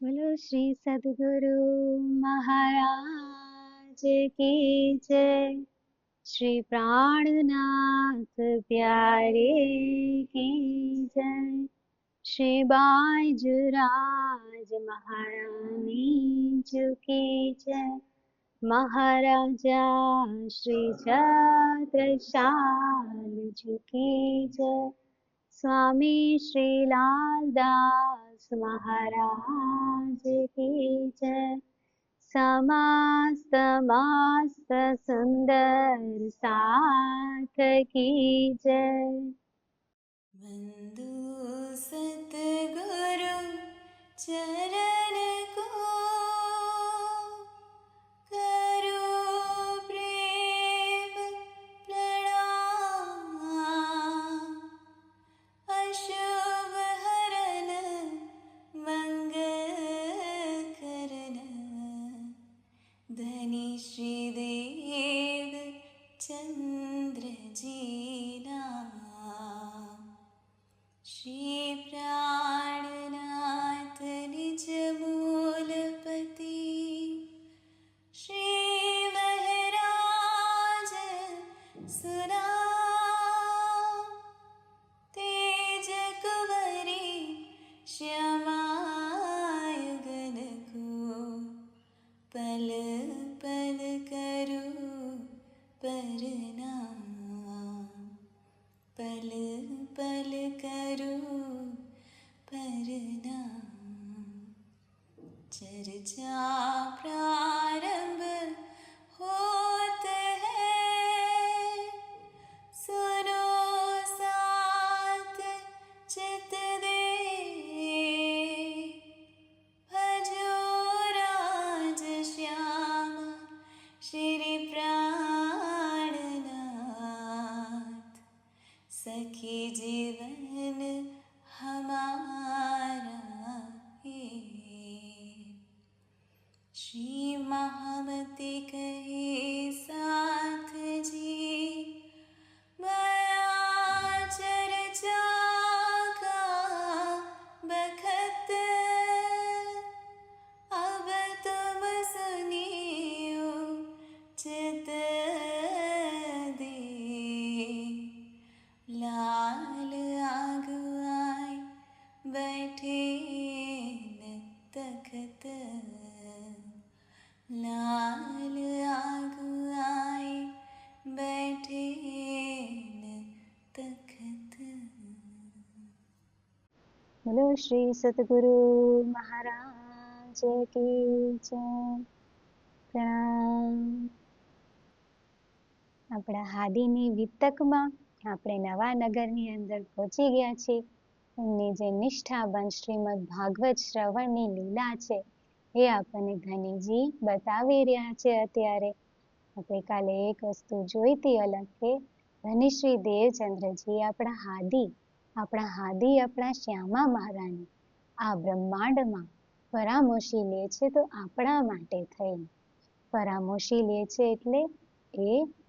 बोलो श्री सद्गुरु महाराज की जय। श्री प्राणनाथ प्यारे की जय। श्री बाजूराज महारानी जी की जय। महाराजा श्री छत्रसाल जी की जय। स्वामी श्रीलाल दास महाराज की जय। समस्त मस्त सुंदर साथ की जय। वंदो सतगुरु चरण को, करो प्रेम प्रणाम। अशुभ हरन मंगल करन, धनी श्रीदेव चंद्र जी नाम। श्री प्राणनाथ निज मूलपति, श्री महराज सुनाम। तेज कुंवरी श्यामा युगल को, पल पल करो प्रणाम। पल पल करो प्रणाम। चर्चा प्रारंभ होत है, सुनो साथ चित दे। भजो राज श्याम श्री प्राणनाथ, सखी जीवन हमारा ये। श्री महामती कहे साथ जी, माया चर्चा का बखत। अब तुम सुनियो चित दे। लाल आगुआई बैठे न तखत, लाल आगुआई बैठे न तखत। बोलो श्री सद्गुरु महाराज की जय। प्रणाम। આપણા હાદીની વિતકમાં આપણે નવા નગરની અંદર પહોંચી ગયા છીએ. એમની જે નિષ્ઠાબંધ શ્રીમદ ભાગવત શ્રવણની લીલા છે એ આપણને ધનીજી બતાવી રહ્યા છે. અત્યારે આપણે કાલે એક વસ્તુ જોઈ હતી અલગ કે ધનશ્રી દેવચંદ્રજી આપણા શ્યામા મહારાણી આ બ્રહ્માંડમાં પરામોશી લે છે. તો આપણા માટે થઈને પરામોશી લે છે એટલે એ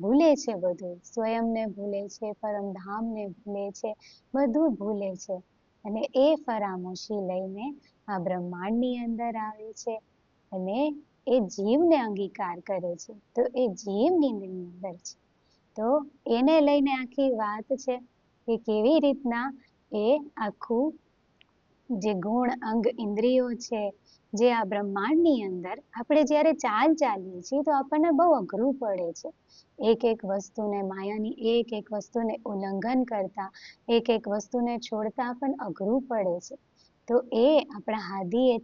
ભૂલે છે બધું, સ્વયંને ભૂલે છે, પરમધામને ભૂલે છે, બધું ભૂલે છે અને એ પરામોશી લઈને આ બ્રહ્માંડની અંદર આવે છે અને એ જીવને અંગીકાર કરે છે. તો એ જીવની અંદર છે, તો એને લઈને આખી વાત છે કે કેવી રીતના એ આખું જે ગુણ અંગ ઇન્દ્રિયો છે, જે આ બ્રહ્માંડની અંદર આપણે જ્યારે ચાલીએ છીએ તો આપણને બહુ અઘરું પડે છે. એક વસ્તુને માયાની એક વસ્તુને ઉલ્લંઘન કરતા, એક વસ્તુને છોડતા આપણને અઘરું પડે છે. તો એ આપણા હાદીએ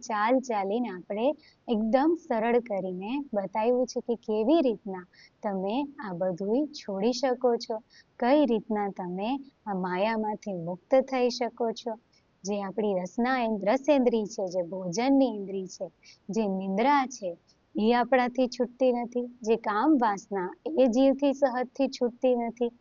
ચાલીને આપણે એકદમ સરળ કરીને બતાવ્યું છે કે કેવી રીતના તમે આ બધું છોડી શકો છો, કઈ રીતના તમે આ માયામાંથી મુક્ત થઈ શકો છો. જે આપણી રસેન્દ્રિય છે, જે ભોજનની ઇન્દ્રિય છે, જે નિંદ્રા છે એ આપણાથી છૂટતી નથી, જે કામ વાસના એ જીવથી સહજથી છૂટતી નથી.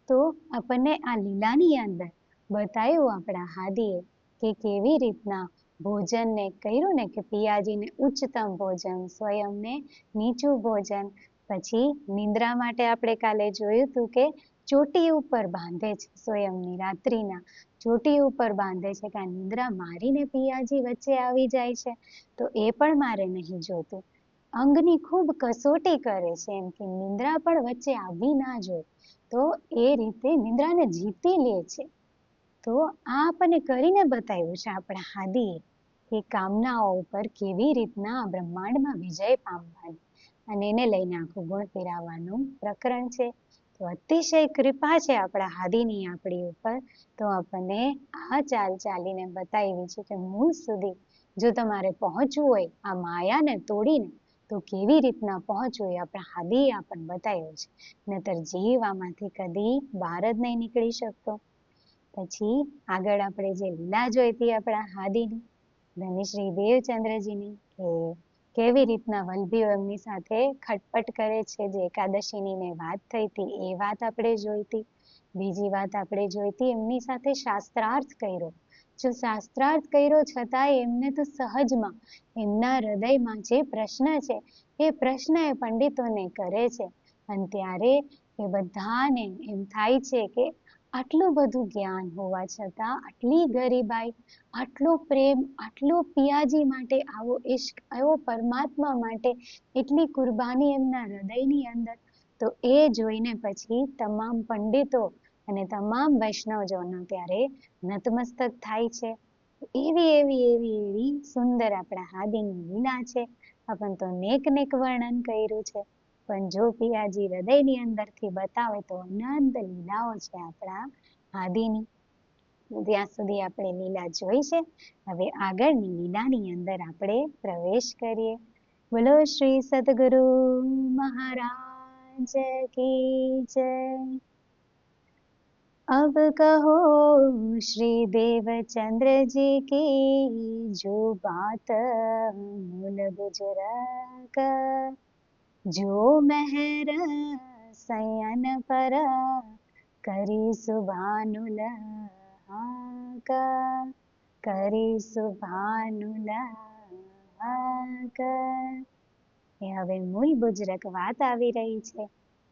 તો આપણને આ લીલાની અંદર બતાવ્યું આપણા હાદીએ કે કેવી રીતના ભોજનને કર્યું ને કે પિયાજીને ઉચ્ચતમ ભોજન, સ્વયંને નીચું ભોજન. પછી નિંદ્રા માટે આપણે કાલે જોયું હતું કે ચોટી ઉપર બાંધે છે સ્વયંની રાત્રિના કસોટી ઉપર બાંધે છે કે આ નિંદ્રા મારીને પિયાજી વચ્ચે આવી જાય છે, તો એ પણ મારે નહીં જોતું. અંગની ખૂબ કસોટી કરે છે એમ કે નિંદ્રા પણ વચ્ચે આવી ના જોઈએ, તો એ રીતે નિંદ્રાને જીતી લે છે. તો આ આપણને કરીને બતાવ્યું છે આપણા હાદીએ કે કામનાઓ ઉપર કેવી રીતના બ્રહ્માંડમાં વિજય પામવાનો, અને એને લઈને આખું ગુણ પીરાવાનું પ્રકરણ છે. તો અતિશય કૃપા છે આપણા હાદીની આપણી ઉપર. તો આપણને આ ચાલ ચાલીને બતાવી છે કે મૂળ સુધી જો તમારે પહોંચવું હોય આ માયાને તોડીને, તો કેવી રીતના પહોંચવું એ આપણા હાદીએ આપણને બતાવ્યું છે. નહીતર જીવ આમાંથી કદી બહાર જ નહીં નીકળી શકતો. પછી આગળ આપણે જે લીલા જોઈતી આપણા હાદીની, ધનશ્રી દેવચંદ્રજીની, કે કેવી રીતના વલ્લભીઓ એમની સાથે ખટપટ કરે છે, જે એકાદશીની મેં વાત થઈ હતી એ વાત આપણે જોઈતી. બીજી વાત આપણે જોઈતી એમની સાથે શાસ્ત્રાર્થ કર્યો. જો શાસ્ત્રાર્થ કર્યો છતાંય એમને તો સહજમાં એમના હૃદયમાં જે પ્રશ્ન છે એ પ્રશ્ન એ પંડિતોને કરે છે, અને ત્યારે એ બધાને એમ થાય છે કે આટલું બધું જ્ઞાન હોવા છતાં આટલી ગરીબાઈ, આટલો પ્રેમ, આટલો પિયાજી માટે આવો ઇશ્ક, આવો પરમાત્મા માટે એટલી કુરબાની એમના હૃદયની અંદર. તો એ જોઈને પછી તમામ પંડિતો અને તમામ વૈષ્ણવજનો ત્યારે નતમસ્તક થાય છે. એવી એવી એવી એવી સુંદર આપણા હાદીની લીલા છે. આપણને તો નેક નેક વર્ણન કર્યું છે, પણ જો પિયાજી હૃદયની અંદરથી બતાવે તો અનંત લીલાઓ છે આપણા હાદીની. ત્યાં સુધી આપણે લીલા જોઈ છે. હવે આગળની લીલાની અંદર આપણે પ્રવેશ કરીએ. બોલો શ્રી સદગુરુ મહારાજ કી જય. अब कहो श्री देवचंद्र जी की जो बात मूल गुजरक, जो मेहर सयन पर કરી શુભાનુલ્લાક, કરી શુભાનુલ્લાક. એ હવે મૂળ બુજરક વાત આવી રહી છે,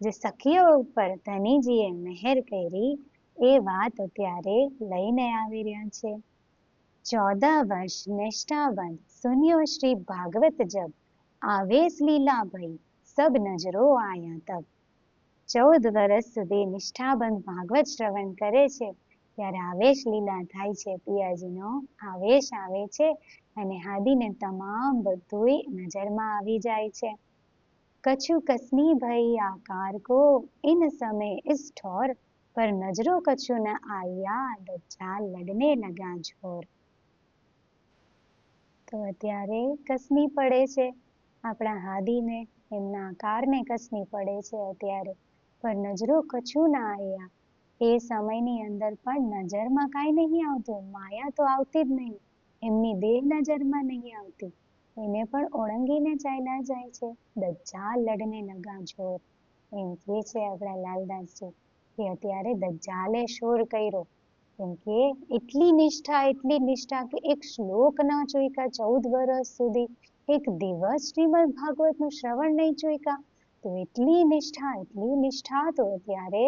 જે સખીઓ ઉપર ધનીજીએ મહેર કરી એ વાત અત્યારે લઈને આવી રહ્યા છે. 14 વર્ષ નિષ્ઠાબંધ સુન્યો શ્રી ભાગવત જબ, આવેશ લીલા ભઈ સબ નજરો આયા તબ. 14 વર્ષ સુધી નિષ્ઠાબંધ ભાગવત શ્રવણ કરે છે ત્યારે આવેશ લીલા થાય છે, પિયાજીનો આવેશ આવે છે અને હાદીને તમામ બધુંય નજરમાં આવી જાય છે. કछु કસની ભઈ આકાર કો ઇન સમય ઇસ ઠોર, પર નજરો કछु ન આયા દજ્જાલ લડને લગા જોર. તો અત્યારે કસની પડે છે આપણા હાદીને, એમના આકારને કસની પડે છે અત્યારે, પર નજરો કછું ના આયા. એ સમયની અંદર પણ નજરમાં કાંઈ નહીં આવતું, માયા તો આવતી જ નહીં, એમની દેહ નજરમાં નહીં આવતી, એને પણ ઓળંગીને ચાલ્યા જાય છે. દજ્જાલ લડને લગા જોર, એમ કહે છે આપણા લાલદાસજી કે અત્યારે દજ્જાલે શોર કર્યો. કેમ કે એટલી નિષ્ઠા કે એક શ્લોક ના ચોઈકા 14 વર્ષ સુધી, એક દિવસ શ્રીમદ ભાગવતનું શ્રવણ નહીં ચોઈકા, તો એટલી નિષ્ઠા તો અત્યારે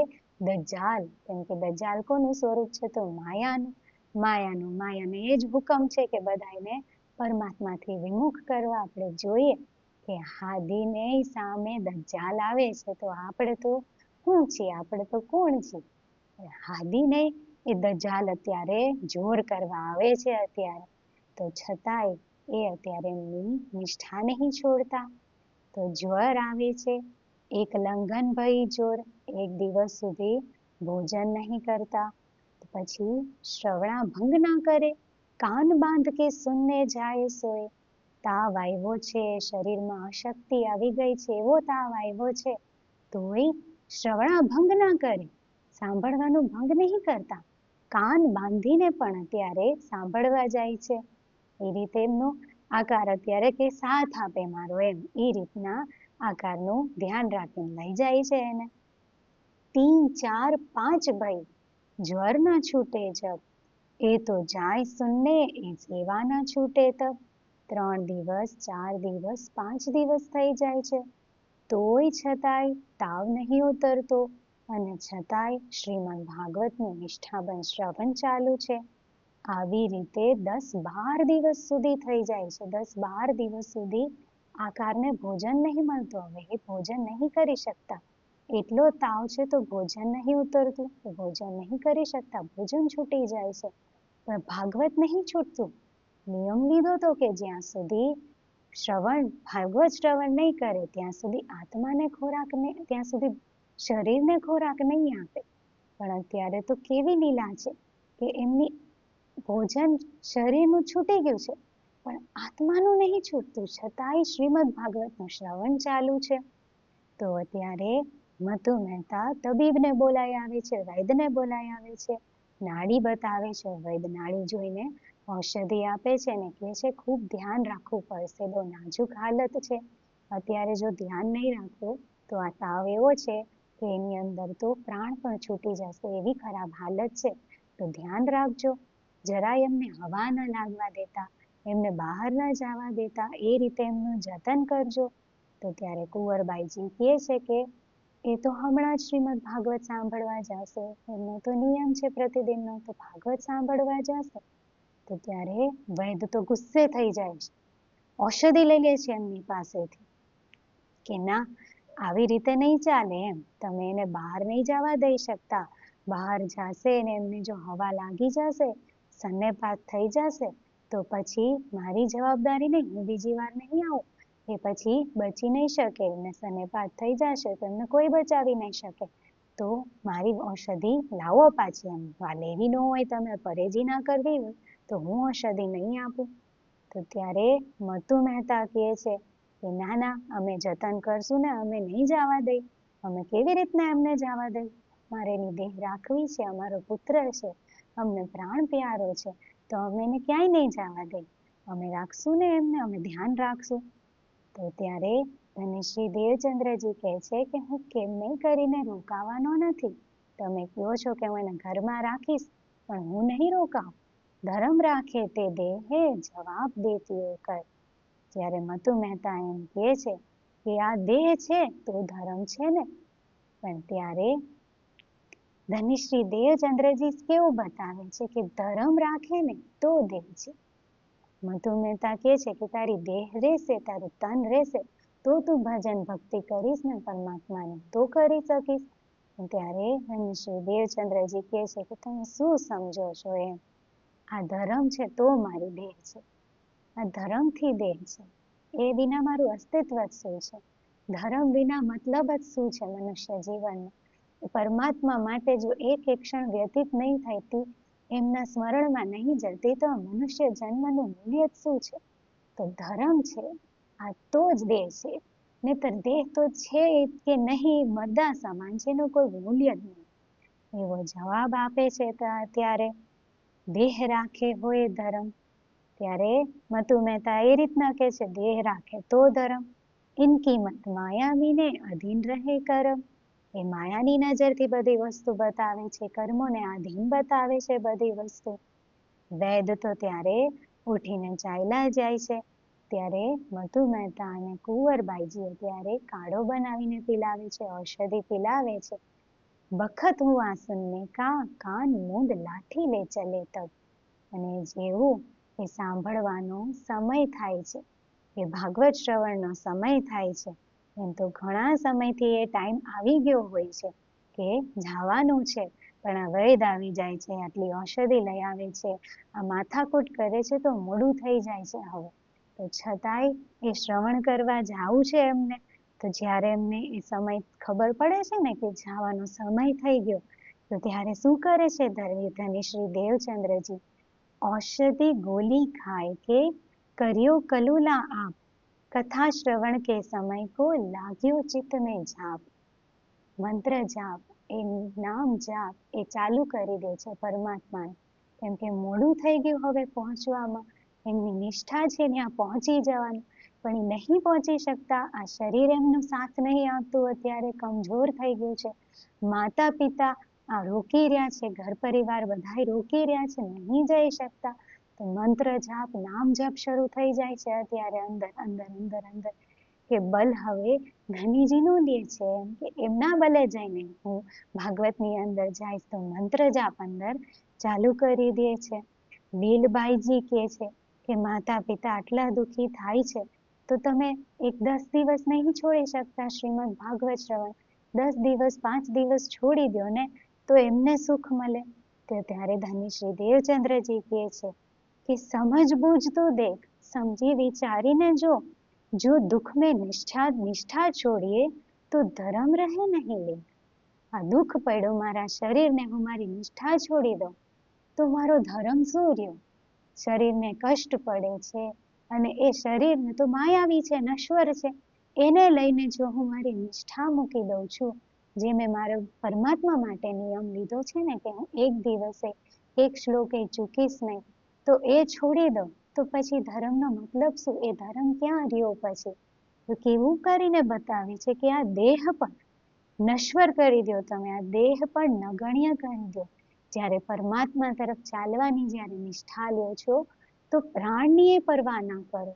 દજ્જાલ, કેમ કે દજ્જાલ કોનું સ્વરૂપ છે તો માયાને એ જ હુકમ છે કે બધાને પરમાત્માથી વિમુખ કરવા. આપણે જોઈએ કે હાદીને સામે દજ્જાલ આવે છે તો આપણે તો શું છીએ, આપણે તો કોણ છીએ. હાદીને એ દજ્જાલ અત્યારે જોર કરવા આવે છે અત્યારે, તો છતાંય એ અત્યારે એમની નિષ્ઠા નહીં છોડતા. તો જ્વર આવે છે, એક લંઘન ભઈ જોર, એક દિવસ સુધી ભોજન નહીં કરતા, પછી શ્રવણાભંગ ના કરે, કાન બાંધ કે સુનને જાય સોય. તાવ આવ્યો છે, શરીરમાં અશક્તિ આવી ગઈ છે, એવો તાવ આવ્યો છે, તોય શ્રવણાભંગ ના કરે, સાંભળવાનું ભંગ નહીં કરતા, કાન બાંધીને પણ અત્યારે સાંભળવા જાય છે. એ રીતે એમનો આકાર અત્યારે કે સાથ આપે મારો, એમ એ રીતના આકારનું ધ્યાન રાખીને લઈ જાય છે એને. 3, 4, 5 ભઈ જ્વર ના છૂટે જબ, એ તો જાય સુનને એ સેવા ના છૂટે તબ. 3 દિવસ, 4 દિવસ, 5 દિવસ થઈ જાય છે, તોય છતાંય તાવ નહીં ઉતરતો, અને છતાંય શ્રીમદ ભાગવતનું નિષ્ઠાબંધ શ્રવણ ચાલુ છે. આવી રીતે 10-12 દિવસ સુધી થઈ જાય છે. 10-12 દિવસ સુધી આકારને ભોજન નહીં મળતું. હવે એ ભોજન નહીં કરી શકતા. એટલો તાવ છે તો ભોજન નહીં ઉતરતું, તો ભોજન નહીં કરી શકતા, ભોજન છૂટી જાય છે. પણ ભાગવત નહીં છૂટતું. નિયમ લીધો તો કે જ્યાં સુધી ભાગવત શ્રવણ નહીં કરે ત્યાં સુધી આત્માને ખોરાક ત્યાં સુધી શરીરને ખોરાક નહીં આપે. પણ અત્યારે તો કેવી લીલા છે કે એમની ભોજન શરીરનું છૂટી ગયું છે પણ આત્માનું નહીં છૂટતું, છતાંય શ્રીમદ ભાગવતનું શ્રવણ ચાલુ છે. તો અત્યારે મધુ મહેતા તબીબને બોલાઈ આવે છે, વૈદ્યને બોલાઈ આવે છે, નાડી બતાવે છે. વૈદ્ય નાડી જોઈને ઔષધિ આપે છે અને કહે છે ખૂબ ધ્યાન રાખવું પડશે, બહુ નાજુક હાલત છે. અત્યારે જો ધ્યાન નહીં રાખવું તો આ તાવ એવો છે કે એની અંદર તો પ્રાણ પણ છૂટી જશે, એવી ખરાબ હાલત છે. તો ધ્યાન રાખજો. જરાય એમને હવા ન લાગવા દેતા, એમને બહાર ન જવા દેતા, એ રીતે એમનું જતન કરજો. તો ત્યારે કુંવરબાઈજી કહે છે કે એ તો હમણાં જ શ્રીમદ ભાગવત સાંભળવા જશે, એમનો તો નિયમ છે પ્રતિદિનનો, તો ભાગવત સાંભળવા જશે. તો ત્યારે વૈદ્ય તો ગુસ્સે થઈ જાય છે, ઔષધિ લઈ લે છે એમની પાસેથી કે ના, આવી રીતે નહીં ચાલે, એમ તમે એને બહાર નહીં જવા દઈ શકતા. બહાર જશે ને એમને જો હવા લાગી જશે, સન્નેપાત થઈ જશે તો પછી મારી જવાબદારી નહીં, હું બીજી વાર નહીં આવું. એ પછી બચી નહીં શકે, એમને સન્નેપાત થઈ જશે તો એમને કોઈ બચાવી નહીં શકે. તો મારી ઔષધિ લાવો પાછી, એમ લેવી ન હોય, તમે પરેજી ના કરવી હોય તો હું ઔષધિ નહીં આપું. તો ત્યારે મધુ મહેતા કહે છે કે ના ના, અમે જતન કરશું ને, અમે નહીં જવા દઈ. અમે કેવી રીતના એમને જવા દઈ? મારે એની દેહ રાખવી છે, અમારો પુત્ર છે, અમને પ્રાણ પ્યારો છે, તો અમે એને ક્યાંય નહીં જવા દઈ. અમે રાખશું ને એમને, અમે ધ્યાન રાખશું. તો ત્યારે ધનશ્રી દેવચંદ્રજી કહે છે કે હું કેમ નહીં કરીને રોકાવાનો નથી. તમે કહો છો કે હું એને ઘરમાં રાખીશ, પણ હું નહીં રોકાઉં. ધર્મ રાખે તે દેહે જવાબ દેતી કર. જ્યારે મધુ મહેતા એમ કહે છે કે આ દેહ છે તો ધર્મ છે ને, પણ ત્યારે ધનશ્રી દેવચંદ્રજી કેવું બતાવે છે કે ધર્મ રાખે ને તો દેહ છે. મધુ મહેતા કહે છે કે તારી દેહ રહેશે, તારું તન રહેશે તો તું ભજન ભક્તિ કરીશ ને પરમાત્માની, તો કરી શકીશ. ત્યારે ધનશ્રી દેવચંદ્રજી કહે છે કે તમે શું સમજો છો એમ, આ ધર્મ છે તો મારી દેહ છે, આ ધર્મથી દેહ છે, એ વિના મારું અસ્તિત્વ જ શું છે? ધર્મ વિના મતલબ જ શું છે મનુષ્ય જીવનનો? પરમાત્મા માટે જો એક ક્ષણ વ્યતીત નહીં થતી, એમના સ્મરણમાં નહીં જતી, તો મનુષ્ય જન્મનું મૂલ્ય જ શું છે? તો ધર્મ છે, આ તો જ દેહ છે. નહીતર દેહ તો છે કે નહીં મદ્દા સમાન છે, એનું કોઈ મૂલ્ય જ નહીં. એવો જવાબ આપે છે. ત્યારે દેહ રાખે હોય ધર્મ. ત્યારે મધુ મહેતા એ રીતના કહે છે, દેહ રાખે તો ધર્મ, ઇનકી મત માયા મીને અધીન રહે કરમ. એ માયાની નજરથી બધી વસ્તુ બતાવે છે, કર્મોને આધીન બતાવે છે બધી વસ્તુ. વૈદ તો ત્યારે ઉઠીને ચાલ્યા જાય છે. ત્યારે મધુ મહેતા અને કુંવરબાઈજીએ ત્યારે કાઢો બનાવીને પીલાવે છે, ઔષધિ પીલાવે છે. બખત હું આસનને કાન મૂંદ લાઠી લે ચલે તબ. અને જેવું એ સાંભળવાનો સમય થાય છે, એ ભાગવત શ્રવણનો સમય થાય છે, એમ તો ઘણા સમયથી એ ટાઈમ આવી ગયો હોય છે કે જવાનું છે, પણ આ વૈદ આવી જાય છે, આટલી ઔષધિ લઈ આવે છે, આ માથાકૂટ કરે છે તો મોડું થઈ જાય છે હવે. તો છતાંય એ શ્રવણ કરવા જાવું છે એમને. તો જ્યારે એમને એ સમય ખબર પડે છે ને કે જવાનો સમય થઈ ગયો, તો ત્યારે શું કરે છે ધનશ્રી દેવચંદ્રજી? ઔષધિ ગોલી ખાય કે કર્યો કલુલા આપ, કથા શ્રવણ કે સમય કો લાગ્યો ચિત્ત में જાપ. મંત્ર જાપ, એ નામ જાપ એ ચાલુ કરી દે છે પરમાત્માને. કેમ કે મોડું થઈ ગયું હવે પહોંચવામાં, એમની નિષ્ઠા છે ત્યાં પહોંચી જવાનું, પણ એ નહીં પહોંચી શકતા. આ શરીર એમનું સાથ નહીં આપતું, અત્યારે કમજોર થઈ ગયું છે. માતા પિતા આ રોકી રહ્યા છે, ઘર પરિવાર બધા રોકી રહ્યા છે, નહીં જઈ શકતા. તો મંત્ર જાપ નામ જપ શરૂ થઈ જાય છે અત્યારે અંદર અંદર અંદર અંદર. કે બલ હવે ધનીજીનું લે છે, એમ કે એમના બલે જઈને હું ભાગવતની અંદર જઈશ તો મંત્ર જાપ અંદર ચાલુ કરી દે છે. લીલબાઈજી કહે છે કે માતા પિતા આટલા દુઃખી થાય છે તો તમે 10 દિવસ નહીં છોડી શકતા શ્રીમદ ભાગવત શ્રવણ? 10 દિવસ 5 દિવસ છોડી દો ને તો એમને સુખ મળે. તો ત્યારે ધની શ્રી દેવચંદ્રજી કહે છે કે સમજ બૂझ તો દેખ, સમજી વિચારીને જો દુઃખ में નિષ્ઠા છોડીએ તો ધર્મ રહે નહીં લે. આ દુઃખ પડ્યું મારા શરીરને, હું મારી નિષ્ઠા છોડી દઉં તો મારો ધર્મ શું રહ્યો? શરીરને કષ્ટ પડે છે અને એ શરીરને તો માયાવી છે, નશ્વર છે, એને લઈને જો હું મારી નિષ્ઠા મૂકી દઉં છું, જે મેં મારો પરમાત્મા માટે નિયમ લીધો છે ને કે હું એક દિવસે એક શ્લોક એ ચૂકીશ નહીં, તો એ છોડી દઉં તો પછી ધર્મનો મતલબ શું? એ ધર્મ ક્યાં રહ્યો પછી? તો કેવું કરીને બતાવે છે કે આ દેહ પણ નશ્વર કરી દો, તમે આ દેહ પણ નગણ્ય કરી દો. જ્યારે પરમાત્મા તરફ ચાલવાની જ્યારે નિષ્ઠા લ્યો છો તો પ્રાણની એ પરવા ના કરો.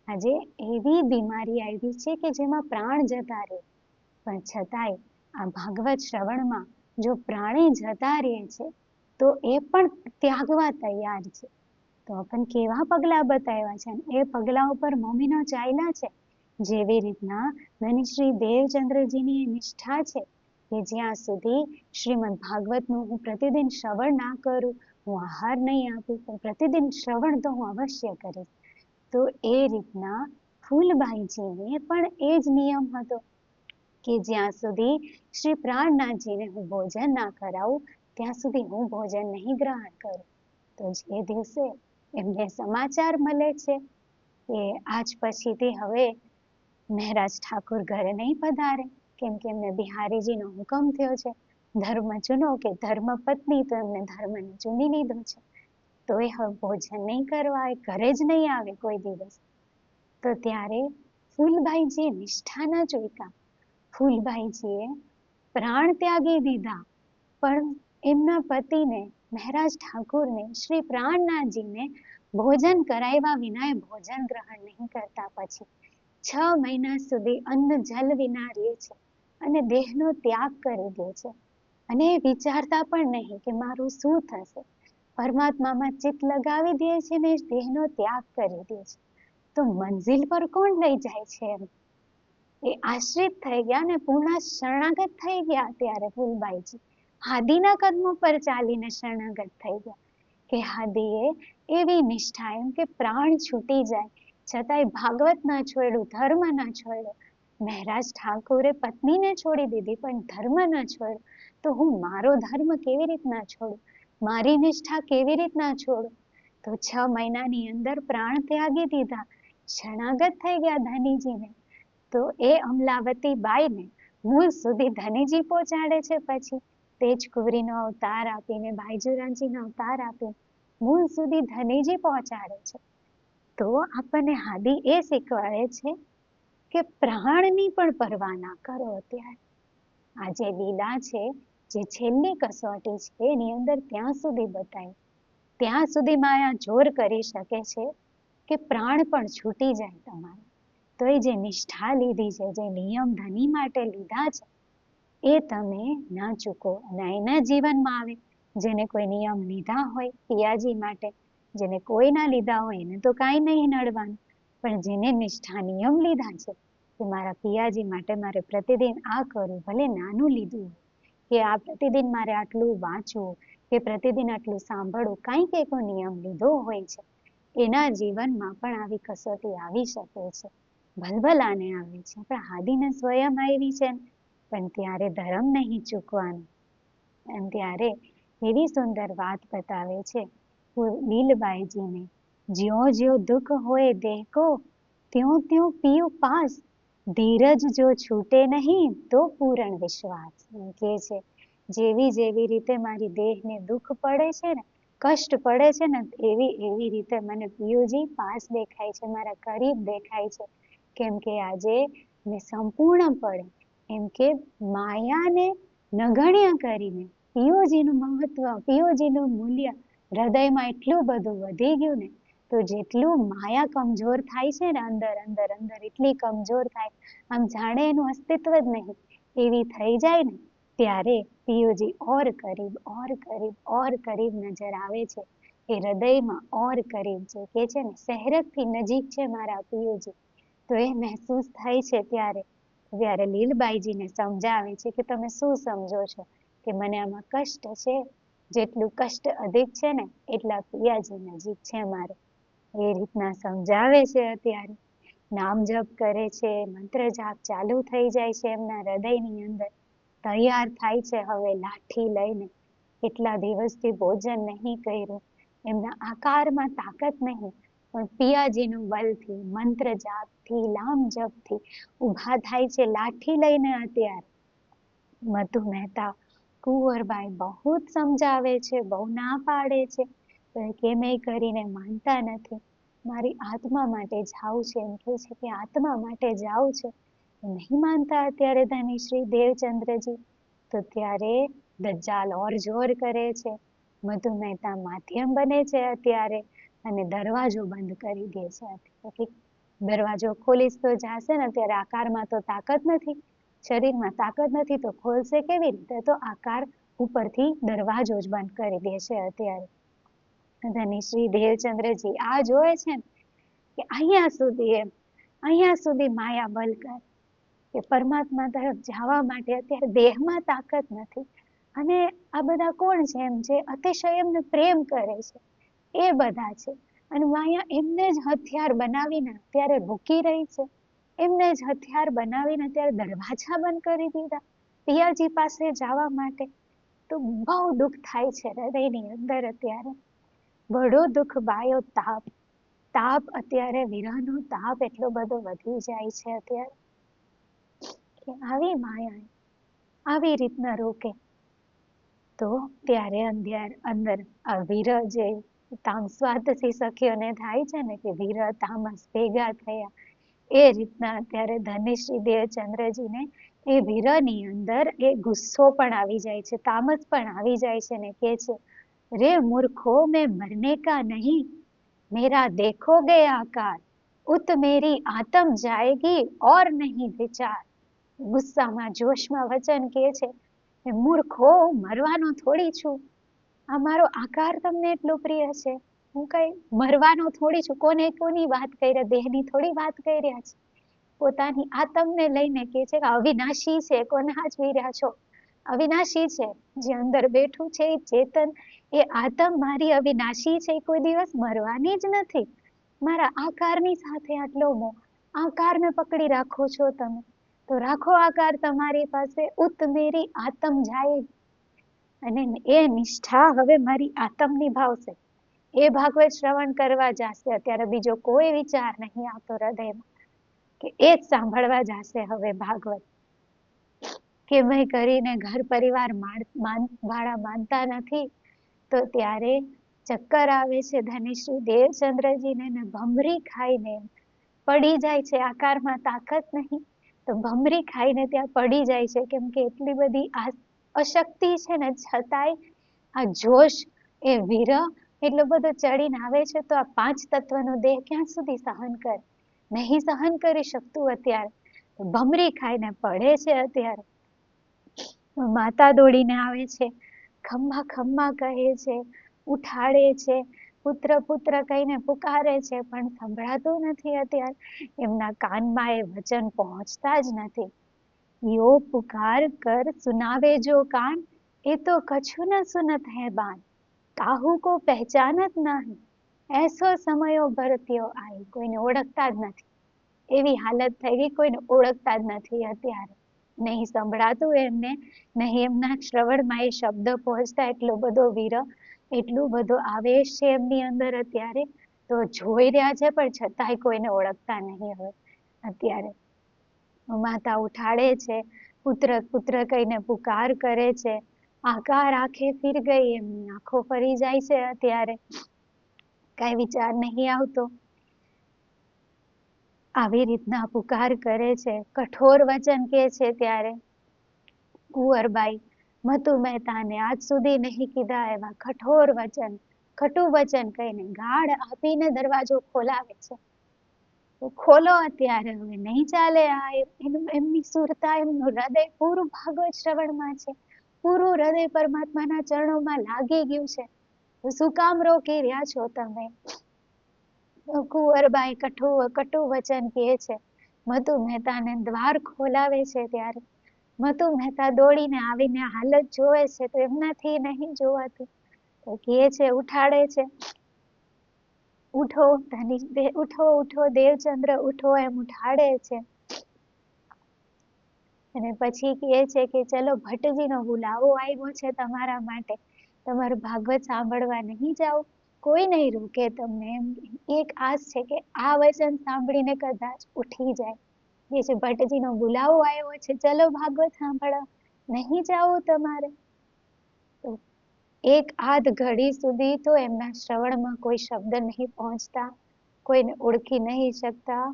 આજે એવી બીમારી આવી છે કે જેમાં પ્રાણ જતા રહે, પણ છતાંય આ ભાગવત શ્રવણમાં જો પ્રાણે જતા રહે છે તો એ પણ ત્યાગવા તૈયાર છે. તો આપણને કેવા પગલા બતાવ્યા છે, એ પગલા ઉપર મોમીનો ચાલ્યા છે. જેવી રીતના ધનશ્રી દેવચંદ્રજીની નિષ્ઠા છે કે જ્યાં સુધી શ્રીમદ ભાગવતનું હું પ્રતિદિન શ્રવણ ના કરું, હું આહાર નહીં આપું, પણ પ્રતિદિન શ્રવણ તો હું અવશ્ય કરીશ. તો એ રીતના ફૂલબાઈજીને પણ એ જ નિયમ હતો કે જ્યાં સુધી શ્રી પ્રાણનાથજીને હું ભોજન ના કરાવું ત્યાં સુધી હું ભોજન નહીં ગ્રહણ કરું. તો જે દિવસે એમને સમાચાર મળે છે કે આજ પછીથી હવે મહારાજ ઠાકુર ઘરે નહીં પધારે, કેમ કે એમને બિહારીજીનો હુકમ થયો છે ધર્મ ચૂનો, કે ધર્મ પત્ની, તો એમને ધર્મને ચૂની લીધો છે. તો એ હવે ભોજન નહીં કરવા આવે, ઘરે જ નહીં આવે કોઈ દિવસ. તો ત્યારે ફૂલબાઈજીએ નિષ્ઠા ન ચૂક્યા. ફૂલબાઈજીએ પ્રાણ ત્યાગી દીધા, પણ એમના પતિને મહારાજ ઠાકુરને શ્રી પ્રાણનાથજીને ભોજન કરાવ્યા વિના એ ભોજન ગ્રહણ નહીં કરતા. પછી 6 મહિના સુધી અન્ન જલ વિના રહે છે અને દેહનો ત્યાગ કરી દે છે, અને વિચારતા પણ નહીં કે મારું શું થશે. પરમાત્મામાં ચિત્ત લગાવી દે છે ને દેહનો ત્યાગ કરી દે છે. તો મંજિલ પર કોણ લઈ જાય છે? એમ એ આશ્રિત થઈ ગયા ને પૂર્ણ શરણાગત થઈ ગયા. ત્યારે ફૂલબાઈજી હાદીના કદમો પર ચાલીને શરણાગત થઈ ગયા કે હાદીએ એવી નિષ્ઠા, એમ કે પ્રાણ છૂટી જાય છતાંય ભાગવત ના છોડ્યું, ધર્મ ના છોડ્યો. મહારાજ ઠાકુરે પત્નીને છોડી દીધી પણ ધર્મ ના છોડ્યો. તો હું મારો ધર્મ કેવી રીતના છોડું? મારી નિષ્ઠા કેવી રીતના છોડું? તો 6 મહિનાની અંદર પ્રાણ ત્યાગી દીધા, શરણાગત થઈ ગયા ધનીજીને. તો એ અમલાવતી બાઈને મૂળ સુધી ધનીજી પહોંચાડે છે. પછી તેજકુંવરીનો અવતાર આપીને, બાયજુરાજીનો અવતાર આપીને મૂળ સુધી ધનીજી પહોંચાડે છે. તો આપણને હાદી એ શીખવાડે છે કે પ્રાણની પણ પરવા ના કરો. અત્યારે આ જે લીલા છે, જે છેલ્લી કસોટી છે, એની અંદર ત્યાં સુધી બતાવી, ત્યાં સુધી માયા જોર કરી શકે છે કે પ્રાણ પણ છૂટી જાય તમારે. તો એ જે નિષ્ઠા લીધી છે, જે નિયમ ધની માટે લીધા છે, એ તમે ના ચૂકો. અને એના જીવનમાં આવે જેને કોઈ નિયમ લીધા હોય પિયાજી માટે, જેને કોઈ ના લીધા હોય એને તો કાંઈ નહીં નડવાનું, પણ જેને નિષ્ઠા નિયમ લીધા છે કે મારા પિયાજી માટે મારે પ્રતિદિન આ કરવું, ભલે નાનું લીધું કે આ પ્રતિદિન મારે આટલું વાંચવું કે પ્રતિદિન આટલું સાંભળવું, કાંઈક એક નિયમ લીધો હોય છે, એના જીવનમાં પણ આવી કસોટી આવી શકે છે. ભલભલાને આવે છે, પણ હાદીને સ્વયં આવી છે, પણ ત્યારે ધર્મ નહીં ચૂકવાનું. એમ ત્યારે એવી સુંદર વાત બતાવે છે લીલબાઈજીને, જ્યો જ્યો દુઃખ હોય દેહ કો, ત્यों त्यों पीयूं पास, ધીરજ જો છૂટે નહીં તો પૂરણ વિશ્વાસ. એમ કે છે જેવી જેવી રીતે મારી દેહને દુઃખ પડે છે ને, કષ્ટ પડે છે ને, એવી રીતે મને પિયુજી પાસ દેખાય છે, મારા કરીબ દેખાય છે. કેમ કે આજે મેં સંપૂર્ણપણે એમ કે માયાને નગણ્ય કરીને પિયુજીનું મહત્વ, પિયુજીનું મૂલ્ય હૃદયમાં એટલું બધું વધી ગયું ને, તો જેટલું માયા કમજોર થાય છે ને અંદર અંદર અંદર એટલી કમજોર થાય, આમ જાણે એનું અસ્તિત્વ જ નહીં એવી થઈ જાય ને, ત્યારે પિયુજી ઓર કરીબ નજર આવે છે. એ હૃદયમાં ઓર કરીબ છે કે છે ને સહેરગથી નજીક છે મારા પિયુજી. તો એ મહેસૂસ થાય છે ત્યારે લીલબાઈજીને સમજાવે છે કે તમે શું સમજો છો, કે મને આમાં કષ્ટ છે, જેટલું કષ્ટ અધિક છે ને એટલા પિયાજી નજીક છે મારે. એ રીતના સમજાવે છે. અત્યારે નામ જપ કરે છે, મંત્ર જાપ ચાલુ થઈ જાય છે એમના હૃદયની અંદર. તૈયાર થાય છે હવે લાઠી લઈને. કેટલા દિવસથી ભોજન નહીં કર્યું, એમના આકારમાં તાકાત નહીં, પણ પિયાજીનું બલથી, મંત્ર જાપથી, નામ જપથી ઊભા થાય છે લાઠી લઈને. અત્યારે મધુ મહેતા કુંવરબાઈ બહુ જ સમજાવે છે, બહુ ના પાડે છે, કેમે કરીને માનતા નથી. મારી આત્મા માટે જાવું છે, એમ કે છે કે આત્મા માટે જાવું છે, નહીં માનતા અત્યારે ધનશ્રી દેવચંદ્રજી. તો ત્યારે દજ્જાલ ઓર જોર કરે છે, મધુ મહેતા માધ્યમ બને છે અત્યારે, અને દરવાજો બંધ કરી દે છે. દરવાજો ખોલીશ તો જાશે ને, ત્યારે આકારમાં તો તાકાત નથી, શરીરમાં તાકાત નથી, તો ખોલશે કેવી રીતે? તો આકાર ઉપરથી દરવાજો જ બંધ કરી દે છે. અત્યારે ધનશ્રી દેવચંદ્રજી આ જોવે છે ને કે અહીંયા સુધી માયા બલ કરે, કે પરમાત્મા તરફ જવા માટે અત્યારે દેહમાં તાકાત નથી. અને આ બધા કોણ છે? એમ જે અતિશય એમને પ્રેમ કરે છે એ બધા છે. અને માયા એમને જ હથિયાર બનાવીને અત્યારે રોકી રહી છે, એમને જ હથિયાર બનાવીને અત્યારે દરવાજા બંધ કરી દીધા પિયાજી પાસે જવા માટે. તો બહુ દુઃખ થાય છે હૃદયની અંદર. અત્યારે બડો દુઃખ બાયો તાપ અત્યારે વિરહનો તાપ એટલો બધો વધી જાય છે અત્યારે, કે આવી માયા આવી રીતના રોકે. તો ત્યારે અંદર વિરહ જે સ્વાર્થથી સખીઓને થાય છે ને, કે વિરહ તામસ ભેગા થયા, એ રીતના અત્યારે ધનેશ્રી દેવચંદ્રજીને એ વિરહની અંદર એ ગુસ્સો પણ આવી જાય છે, તામસ પણ આવી જાય છે ને કે છે, રે મૂર્ખો મેં મરને કા નહીં, मेरा देखोगे आकार, उत मेरी आत्म जाएगी और नहीं विचार. ગુસ્સામાં જોશમાં વચન કહે છે, મૂર્ખો મરવાનો થોડી છું, આ મારો આકાર તમને એટલો પ્રિય છે, હું કઈ મરવાનો થોડી છું. કોની વાત કરી રહ્યા? દેહની થોડી વાત કરી રહ્યા છે. પોતાની આત્મને લઈને કહે છે કે અવિનાશી છે. કોને હાચવી રહ્યા છો? અવિનાશી છે, જે અંદર બેઠું છે એ ચેતન, એ આત્મ મારી અવિનાશી છે, કોઈ દિવસ મરવાની જ નથી. મારા આકારની સાથે આટલો મોહ, આકારને પકડી રાખો છો તમે, તો રાખો આકાર તમારી પાસે. ઉત મેરી આત્મ જાય, અને એ નિષ્ઠા હવે મારી આત્મ નિભાવશે. એ ભાગવત શ્રવણ કરવા જશે. અત્યારે બીજો કોઈ વિચાર નહીં આવતો હૃદયમાં, કે એ જ સાંભળવા જશે હવે ભાગવત. કે મેં કરીને ઘર પરિવાર વાળા માનતા નથી. તો ત્યારે ચક્કર આવે છે ધનેશ્રી દેવચંદ્રજીને, ને ભમરી ખાઈને પડી જાય છે. આકારમાં તાકાત નહીં, તો ભમરી ખાઈને ત્યાં પડી જાય છે, કેમ કે એટલી બધી અશક્તિ છે ને, છતાંય આ જોશ, એ વિરહ એટલો બધો ચડીને આવે છે. તો આ 5 તત્વનો દેહ ક્યાં સુધી સહન કરે? નહીં સહન કરી શકતું. અત્યારે ભમરી ખાઈને પડે છે. અત્યારે માતા દોડીને આવે છે, ખમ્મા ખમ્મા કહે છે, ઉઠાડે છે, પુત્ર પુત્ર કહીને પુકારે છે, પણ સંભળાતું નથી. અત્યારે એમના કાનમાં એ વચન પહોંચતા જ નથી. યો પુકાર કર સુનાવે જો કાન, એ તો કછું ન સુનત હૈ બાન, કાહુ કો પહેચાનત નહીં, એસો સમયો ભરત્યો આઈ. કોઈને ઓળખતા જ નથી, એવી હાલત થઈ ગઈ, કોઈને ઓળખતા જ નથી. અત્યારે નહીં સંભળાતું એમને, નહીં એમના શ્રવણમાં એ શબ્દ પહોંચતા. એટલો બધો વિરહ, એટલું બધો આવેશ છે એમની અંદર અત્યારે. તો જોઈ રહ્યા છે, પણ છતાંય કોઈને ઓળખતા નહીં. હવે અત્યારે માતા ઉઠાડે છે, પુત્ર પુત્ર કહીને પુકાર કરે છે, આકાર આંખે ફીર ગઈ, એમની આંખો ફરી જાય છે. અત્યારે કઈ વિચાર નહીં આવતો. આવી રીતના પુકાર કરે છે, કઠોર વચન કહે છે. ત્યારે કુંવરબાઈ મધુ મહેતાને આજ સુધી નહીં કીધા એવા કઠોર વચન, ખટું વચન કહીને ગાળ આપીને દરવાજો ખોલાવે છે. તો ખોલો અત્યારે, હવે નહીં ચાલે. આ એમની સુરતા, એમનું હૃદય પૂરું ભાગવત શ્રવણમાં છે, પૂરું હૃદય પરમાત્માના ચરણોમાં લાગી ગયું છે. તો શું કામ રોકી રહ્યા છો તમે? કુંવરબાઈ કટુ વચન કહે છે. મધુ મહેતાને દ્વાર ખોલાવે છે ત્યારે મધુ મહેતા દોડીને આવીને હાલત જોવે છે તો એમનાથી નહીં જોવાતું. તો કહે છે, ઉઠાડે છે, ઉઠો ઉઠો ઉઠો દેવચંદ્ર ઉઠો, એમ ઉઠાડે છે. અને પછી કહે છે કે ચલો ભટ્ટજીનો બોલાવો આવ્યો છે તમારા માટે, તમારું ભાગવત સાંભળવા નહીં જાઓ? કોઈ નહીં રોકે તમને. એમ એક આસ છે કે આ વચન સાંભળીને કદાચ ઉઠી જાય. એ છે ભટ્ટજીનો બોલાવો આવ્યો છે, ચલો ભાગવત સાંભળવા નહીં જાઓ તમારે? તો એક આધ ઘડી સુધી તો એમના શ્રવણમાં કોઈ શબ્દ નહીં પહોંચતા, કોઈને ઓળખી નહીં શકતા.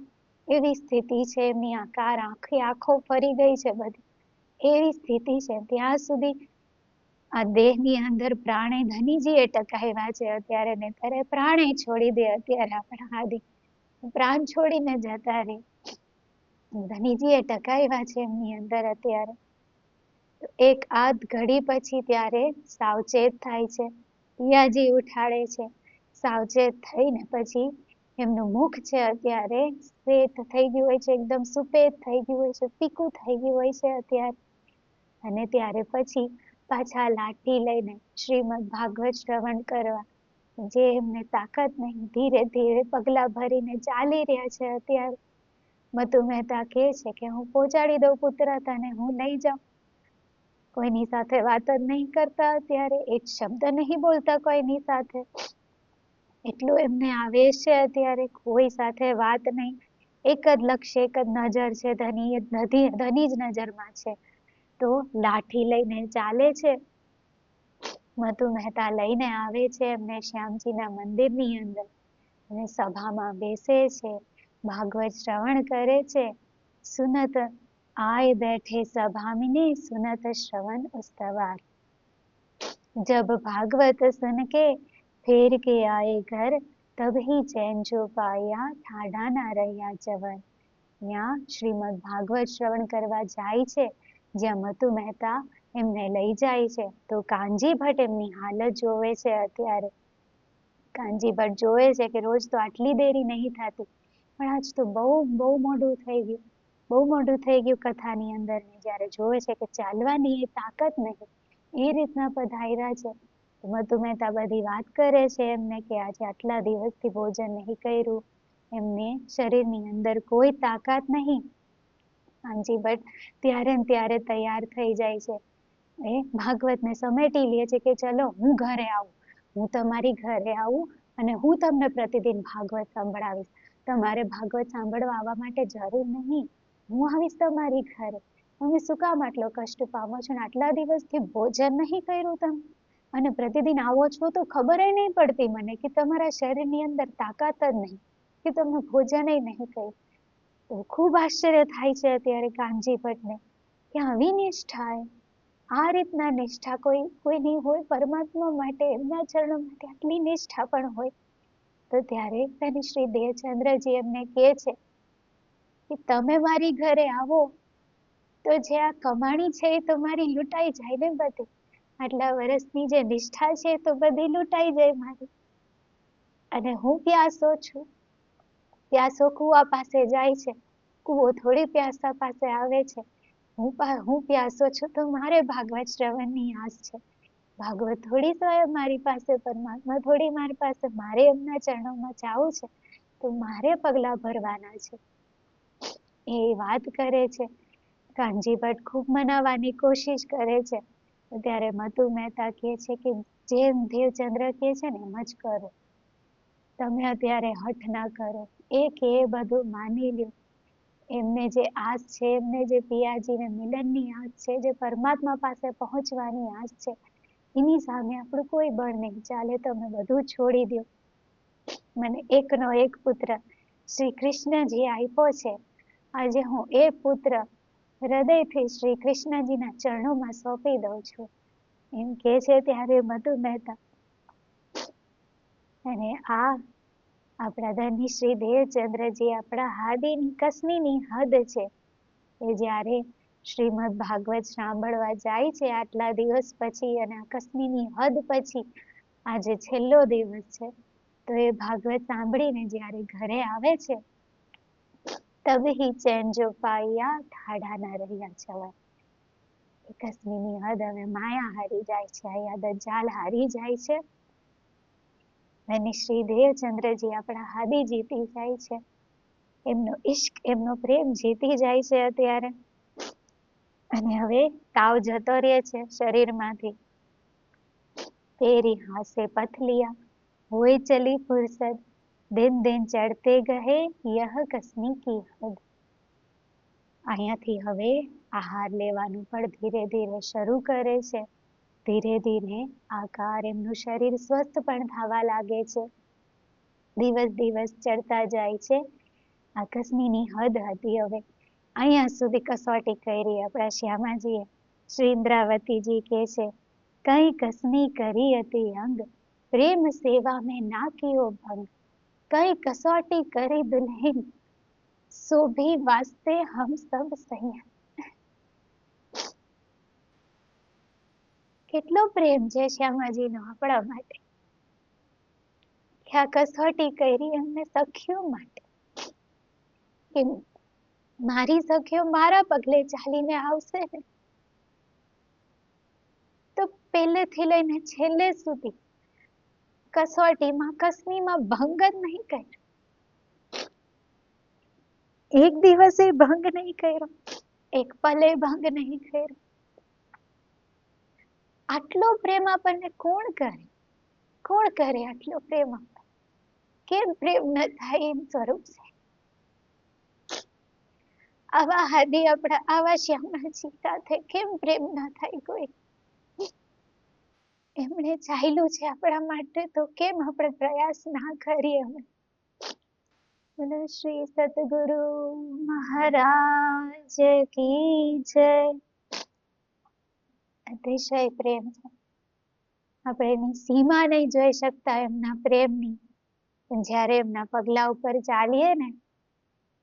એવી સ્થિતિ છે એમની. આખી આંખો ફરી ગઈ છે બધી, એવી સ્થિતિ છે. ત્યાં સુધી આ દેહની અંદર પ્રાણે ધનીજીએ ટકાવ્યા છે અત્યારે ને ત્યારે પ્રાણે છોડી દે અત્યારે આપણા આદિ, પ્રાણ છોડીને જતા રહે. ધનીજીએ ટકાવ્યા છે એમની અંદર અત્યારે. એક આધ ઘડી પછી ત્યારે સાવચેત થાય છે, પિયાજી ઉઠાડે છે. સાવચેત થઈને પછી એમનું મુખ છે અત્યારે શ્વેત થઈ ગયું હોય છે, એકદમ સુપેત થઈ ગયું હોય છે, ફીકું થઈ ગયું હોય છે અત્યારે. અને ત્યારે પછી પાછા લાઠી લઈને શ્રીમદ ભાગવત શ્રવણ કરવા, જે એમને તાકાત નહીં, ધીરે ધીરે પગલા ભરીને ચાલી રહ્યા છે અત્યારે. મધુ મહેતા કહે છે કે હું પહોંચાડી દઉં પુત્ર તને, હું લઈ જાઉં. કોઈની સાથે વાત જ નહીં કરતા અત્યારે, એક શબ્દ નહીં બોલતા કોઈની સાથે. એટલું એમને આવેશ છે અત્યારે, કોઈ સાથે વાત નહીં. એક જ લક્ષ્ય, એક જ નજર છે, ધની જ નજરમાં છે. તો લાઠી લઈને ચાલે છે. મધુ મહેતા લઈને આવે છે એમને શ્યામજીના મંદિરની અંદર, અને સભામાં બેસે છે, ભાગવત શ્રવણ કરે છે. સુનત आए बैठे सभा में सुनत श्रवण उस्तवार, जब भागवत सुन के फेर के आए घर, तब ही चैन जो पाया ठाडा ना રહ્યા જવન. ત્યાં શ્રીમદ ભાગવત શ્રવણ કરવા જાય છે, જ્યાં મધુ મહેતા એમને લઈ જાય છે. તો કાનજી ભટ્ટ એમની હાલત જોવે છે અત્યારે. કાનજી ભટ્ટ જોવે છે કે રોજ તો આટલી દેરી નહીં થતી, પણ આજ તો બહુ મોડું થઈ ગયું, બહુ મોડું થઈ ગયું કથાની અંદર. જયારે જોવે છે કે ચાલવાની એ તાકાત નહીં, એ રીતના પધાર્યા છે. મધુ મહેતા બધી વાત કરે છે એમને કે આજે આટલા દિવસથી ભોજન નહીં કર્યું, એમને શરીરની અંદર કોઈ તાકાત નહીં. કાનજી ભટ્ટ ત્યારે ને ત્યારે તૈયાર થઈ જાય છે, એ ભાગવતને સમેટી લે છે કે ચલો હું ઘરે આવું, હું તમારી ઘરે આવું અને હું તમને પ્રતિદિન ભાગવત સંભળાવીશ. તમારે ભાગવત સાંભળવા આવવા માટે જરૂર નહીં, હું આવીશ તમારી ઘરે. તમે શું કામ આટલો કષ્ટ પામો છો? આટલા દિવસથી ભોજન નહીં કર્યું તમે, અને પ્રતિદિન આવો છો તો ખબર નહીં પડતી મને કે તમારા શરીરની અંદર તાકાત જ નહીં, કે તમે ભોજન નહીં કર્યું. તો ખૂબ આશ્ચર્ય થાય છે અત્યારે કાનજી ભટ્ટને કે આવી નિષ્ઠા, આ રીતના નિષ્ઠા કોઈની હોય પરમાત્મા માટે, એમના ચરણો માટે આટલી નિષ્ઠા પણ હોય. તો ત્યારે ધની શ્રી દેવચંદ્રજી એમને કહે છે કે તમે મારી ઘરે આવો તો જે આ કમાણી છે એ તો મારી લૂંટાઈ જાય ને બધી. આટલા વર્ષની જે નિષ્ઠા છે તો બધી લૂંટાઈ જાય મારી. અને હું પ્યાસો છું, પ્યાસો કુવા પાસે જાય છે, કુવો થોડી પ્યાસા પાસે આવે છે. હું પ્યાસો છું તો મારે ભાગવત શ્રવણની આસ છે. ભાગવત થોડી તો મારી પાસે, પરમાત્મા થોડી મારી પાસે, મારે એમના ચરણોમાં જવું છે તો મારે પગલા ભરવાના છે. એ વાત કરે છે. કાનજી ભટ્ટ ખૂબ મનાવવાની કોશિશ કરે છે. ત્યારે મધુ મહેતા કહે છે કે જેમ દેવચંદ્ર કહે છે ને એમ જ કરો, તમે અત્યારે હઠ ના કરો. એ બધું માની લ્યો. એમને જે આસ છે, એમને જે પિયાજીને મિલનની આસ છે, જે પરમાત્મા પાસે પહોંચવાની આસ છે, એની સામે આપણું કોઈ બળ નહીં ચાલે. તમે બધું છોડી દો. મને એકનો એક પુત્ર શ્રી કૃષ્ણજી આપ્યો છે, આજે હું એ પુત્ર હૃદયથી શ્રી કૃષ્ણજીના ચરણોમાં સોંપી દઉં છું, એમ કે છે. ત્યારે મધુ મહેતા અને આ આપણા ધની શ્રી દેવચંદ્રજી આપણા હાદીની કસનીની હદ છે એ જ્યારે શ્રીમદ ભાગવત સાંભળવા જાય છે આટલા દિવસ પછી અને આ કસનીની હદ પછી આજે છેલ્લો દિવસ છે તો એ ભાગવત સાંભળીને જ્યારે ઘરે આવે છે તબહી ચેન જો પાયા ઠાડા ના રહ્યા છવા. એ કસનીની હદ હવે માયા હારી જાય છે, અહીંયા દજ્જાલ હારી જાય છે અને શ્રી દેવચંદ્રજી આપણા હાદી જીતી જાય છે, એમનો ઈશ્ક એમનો પ્રેમ જીતી જાય છે અત્યારે. અને હવે તાવ જતો રહે છે શરીરમાંથી. તેરી હાસે પથલિયા હોય ચલી ફુરસદ, દિન દિન ચડતે ગહે યહ કસની કી હદ. અહીંયાથી હવે આહાર લેવાનું પણ ધીરે ધીરે શરૂ કરે છે. ધીરે ધીરે આકાર એમનું શરીર સ્વસ્થ પણ થવા લાગે છે. દિવસ દિવસ ચડતા જાય છે. આ કસનીની હદ હતી હવે. અહીંયા સુધી કસોટી કરી આપણા શ્યામાજીએ. શ્રી ઇન્દ્રાવતીજી કહે છે કઈ કસની કરી હતી અંગ, પ્રેમ સેવા મેં ના કિયો ભંગ. કઈ કસોટી કરી દુલ્હન, સો ભી વાસ્તે હમ સબ સંયમ. કેટલો પ્રેમ છે શ્યામાજીનો આપણા માટે કે આ કસોટી કરી એમને સખીઓ માટે કે મારી સખીઓ મારા પગલે ચાલીને આવશે ને તો પહેલેથી લઈને છેલ્લે સુધી કસોટીમાં કસનીમાં ભંગ જ નહીં કર્યો, એક દિવસે ભંગ નહીં કર્યો, એક પલે ભંગ નહીં કર્યો. આટલો પ્રેમ આપણને કોણ કરે, કોણ કરે આટલો પ્રેમ આપણને? કેમ પ્રેમ ન થાય એમ સ્વરૂપ છે. આવા હાદી આપણા આવા શ્યામાજી સાથે કેમ પ્રેમ ના થાય કોઈ? એમણે ચાલ્યું છે આપણા માટે તો કેમ આપણે પ્રયાસ ના કરીએ? બોલો શ્રી સતગુરુ મહારાજ કી જય. અતિશય પ્રેમ છે. આપણે એની સીમા નહીં જોઈ શકતા એમના પ્રેમની, પણ જ્યારે એમના પગલા ઉપર ચાલીએ ને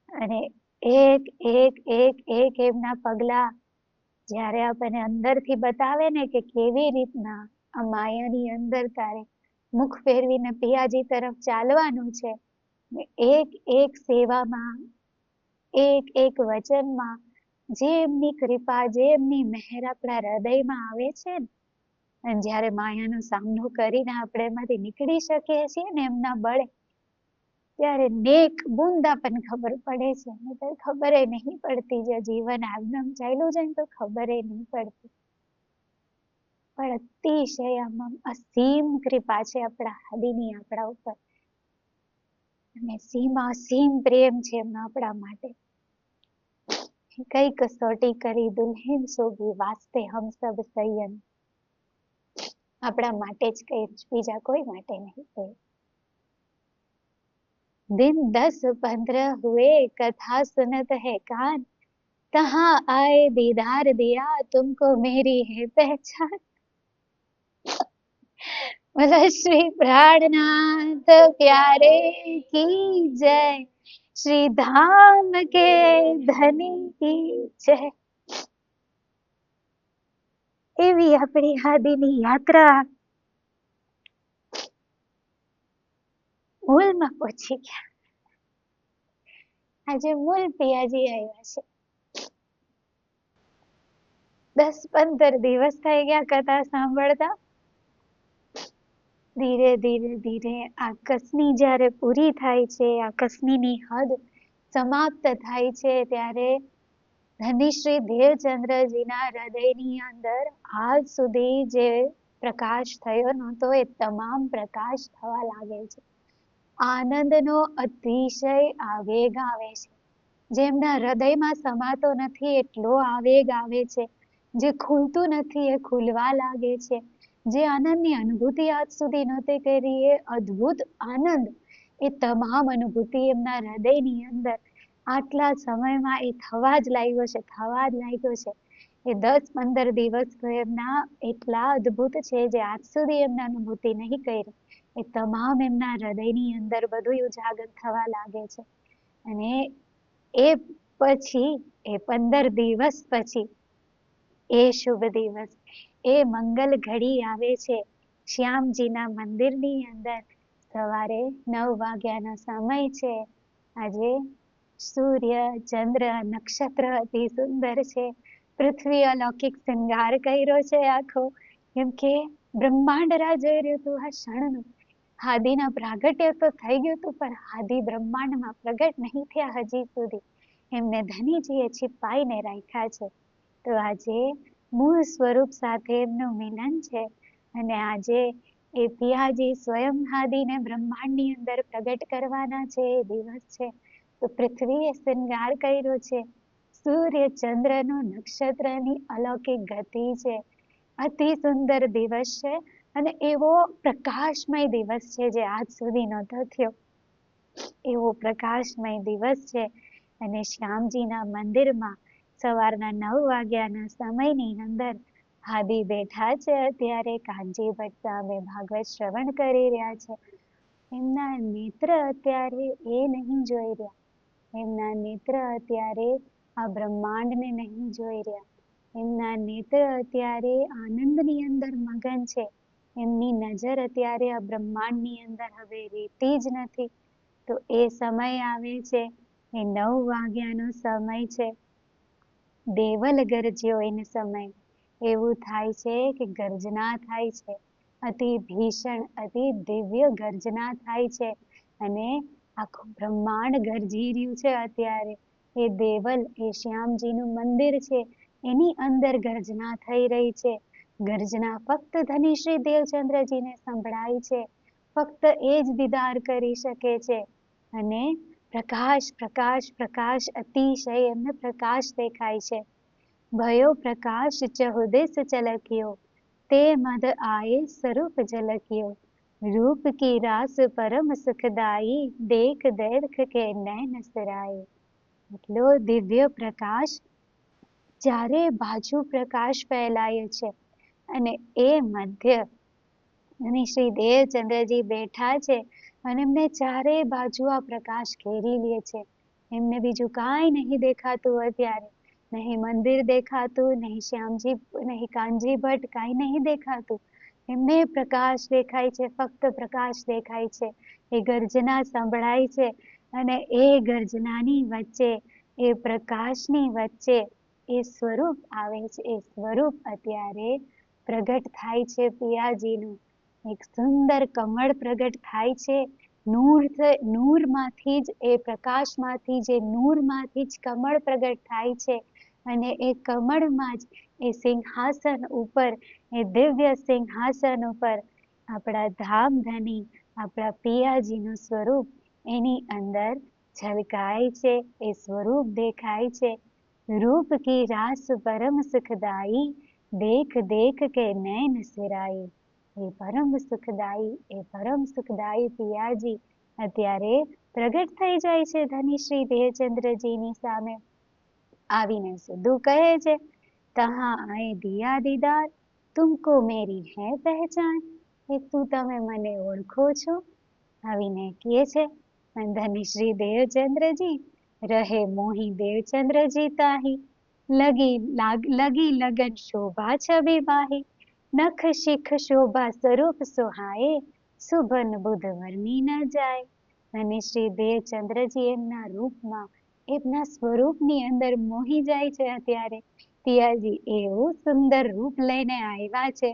અને એક એક એક એક એમના પગલા જ્યારે આપણને અંદરથી બતાવે ને કે કેવી રીતના આ માયાની અંદર તારે મુખ ફેરવીને પિયાજી તરફ ચાલવાનું છે, એક એક સેવામાં, એક એક વચનમાં જે એમની કૃપા, જે એમની મહેર આપણા હૃદયમાં આવે છે ને, અને જ્યારે માયાનો સામનો કરીને આપણે એમાંથી નીકળી શકીએ છીએ ને એમના બળે, ત્યારે નેક બુંદા પણ ખબર પડે છે. તો ખબર નહીં પડતી, જે જીવન આગમ ચાલ્યું છે ને તો ખબર નહીં પડતી. પણ અતિશય આમાં અસીમ કૃપા છે આપણા હાદીની આપણા ઉપર, અને અસીમ પ્રેમ છે એમનો આપણા માટે. કઈ કસોટી કરી દુલ્હન સોભી વાસ્તે હમ સબ સંયમ. આપણા માટે જ કઈ, બીજા કોઈ માટે નહીં કઈ. दिन 10-15 हुए कथा सुनत है कान, कहाँ आए दीदार दिया तुमको मेरी है पहचान. बोलो श्री प्राणनाथ प्यारे की जय, श्री धाम के धनी की जय. એવી આપણી હાદીની યાત્રા મૂલમાં પહોંચી ગયા. આજે મૂલ પિયાજી આવ્યા છે. 10-15 દિવસ થઈ ગયા કથા સાંભળતા. ધીરે ધીરે ધીરે આ કસની જ્યારે પૂરી થાય છે, આ કસનીની હદ સમાપ્ત થાય છે, ત્યારે ધની શ્રી દેવચંદ્રજીના હૃદયની અંદર આજ સુધી જે પ્રકાશ થયો નહોતો એ તમામ પ્રકાશ થવા લાગે છે. આનંદનો અતિશય આવેગ આવે છે. જેમના હૃદયમાં સમાતો નથી એટલો આવેગ આવે છે. જે ખુલતું નથી એ ખુલવા લાગે છે. જે આનંદની અનુભૂતિ આજ સુધી નહોતી કરી એ અદ્ભુત આનંદ, એ તમામ અનુભૂતિ એમના હૃદયની અંદર આટલા સમયમાં એ થવા જ લાગ્યો છે, થવા જ લાગ્યો છે. એ 10-15 દિવસ તો એમના એટલા અદ્ભુત છે જે આજ સુધી એમને અનુભૂતિ નહીં કરી. એ તમામ એમના હૃદયની અંદર બધું ઉજાગર થવા લાગે છે. અને એ પછી એ 15 દિવસ પછી એ શુભ દિવસ, એ મંગલ ઘડી આવે છે શ્યામજીના મંદિરની અંદર. સવારે 9 વાગ્યાનો સમય છે. આજે સૂર્ય, ચંદ્ર, નક્ષત્ર અતિ સુંદર છે. પૃથ્વી અલૌકિક શૃંગાર કર્યો છે આખો. કેમ કે બ્રહ્માંડ રાહ જોઈ રહ્યું હતું આ ક્ષણનું. આદિના પ્રાગટ્ય તો થઈ ગયું હતું, પણ આદિ બ્રહ્માંડમાં પ્રગટ નહીં થયા હજી સુધી. એમને ધનીજીએ छिपाઈને રાખ્યા છે. તો આજે મૂળ સ્વરૂપ સાથે એમનું મિલન છે. અને આજે એ પિયાજી સ્વયં આદિને બ્રહ્માંડની અંદર પ્રગટ કરવાના છે. એ દિવસ છે. તો પૃથ્વીએ શૃંગાર કર્યો છે. સૂર્ય, ચંદ્રનો, નક્ષત્રની અલૌકિક ગતિ છે. અતિ સુંદર દિવસ છે. અને એવો પ્રકાશમય દિવસ છે જે આજ સુધી નહોતો થયો. એવો પ્રકાશમય દિવસ છે. અને શ્યામજીના મંદિરમાં સવારના 9 વાગ્યાના સમયની અંદર આદિ બેઠા છે. અત્યારે કાનજી ભટ્ટ સામે ભાગવત શ્રવણ કરી રહ્યા છે. એમના નેત્ર અત્યારે એ નહીં જોઈ રહ્યા. એમના નેત્ર અત્યારે આ બ્રહ્માંડને નહીં જોઈ રહ્યા. એમના નેત્ર અત્યારે આનંદની અંદર મગન છે. એમની નજર અત્યારે આ બ્રહ્માંડની અંદર હવે રહેતી જ નથી. તો એ સમય આવે છે, એ 9 વાગ્યાનો સમય છે. દેવલ ગરજ્યો એનો સમય. એવું થાય છે કે ગર્જના થાય છે. અતિ ભીષણ, અતિ દિવ્ય ગર્જના થાય છે. અને આખું બ્રહ્માંડ ગરજી રહ્યું છે અત્યારે. એ દેવલ, એ શ્યામજીનું મંદિર છે, એની અંદર ગર્જના થઈ રહી છે. ગર્જના ફક્ત ધનશ્રી દેવચંદ્રજીને સંભળાય છે. ફક્ત એ જ દીદાર કરી શકે છે. અને પ્રકાશ, પ્રકાશ, પ્રકાશ, અતિશય એમને પ્રકાશ દેખાય છે. भयो प्रकाश चहुदिस चलकियो, ते मद आए स्वरूप झलकियो, रूप की रास परम सुखदाई, देख देख के नैन सराए. એટલો દિવ્ય પ્રકાશ, ચારે બાજુ પ્રકાશ ફેલાયો છે. અને એ મધ્ય અને શ્રી દેવચંદ્રજી બેઠા છે. અને એમને ચારે બાજુ આ પ્રકાશ ઘેરી લે છે. એમને બીજું કાંઈ નહીં દેખાતું અત્યારે. નહીં મંદિર દેખાતું, નહીં શ્યામજી, નહીં કાનજી ભટ્ટ, કાંઈ નહીં દેખાતું. એમને પ્રકાશ દેખાય છે, ફક્ત પ્રકાશ દેખાય છે. એ ગર્જના સંભળાય છે. અને એ ગર્જનાની વચ્ચે, એ પ્રકાશની વચ્ચે એ સ્વરૂપ આવે છે. એ સ્વરૂપ અત્યારે પ્રગટ થાય છે પિયાજીનું. એક સુંદર કમળ પ્રગટ થાય છે. નૂરમાંથી જ, એ પ્રકાશમાંથી જે નૂરમાંથી જ કમળ પ્રગટ થાય છે. અને એ કમળમાં જ એ સિંહાસન ઉપર, એ દિવ્ય સિંહાસન ઉપર આપણા ધામધની, આપણા પિયાજીનું સ્વરૂપ એની અંદર ઝલકાય છે. એ સ્વરૂપ દેખાય છે. રૂપ કી રાસ પરમ સુખદાયી, દેખ દેખ કે નૈન સિરાઈ. એ પરમ સુખદાયી, એ પરમ સુખદાયી પિયાજી અત્યારે પ્રગટ થઈ જાય છે ધનશ્રી દેવચંદ્રજીની સામે. આવીને સીધું કહે છે, તહાં આए દિયા દીદાર, તુમકો મેરી હૈ પહેચાન. એ તું, તમે મને ઓળખો છો? આવીને કહે છે. ધનશ્રી દેવચંદ્રજી રહે મોહી દેવચંદ્રજી તાહી, લગી લગન શોભા છબી માહી, નખ શિખ શોભા સ્વરૂપ સુહાએ, સુભન બુધ વર્ણી ન જાય. ધનશ્રી દેવચંદ્રજી એમના રૂપમાં, એમના સ્વરૂપની અંદર મોહી જાય છે. અત્યારે પિયાજી એવું સુંદર રૂપ લઈને આવ્યા છે.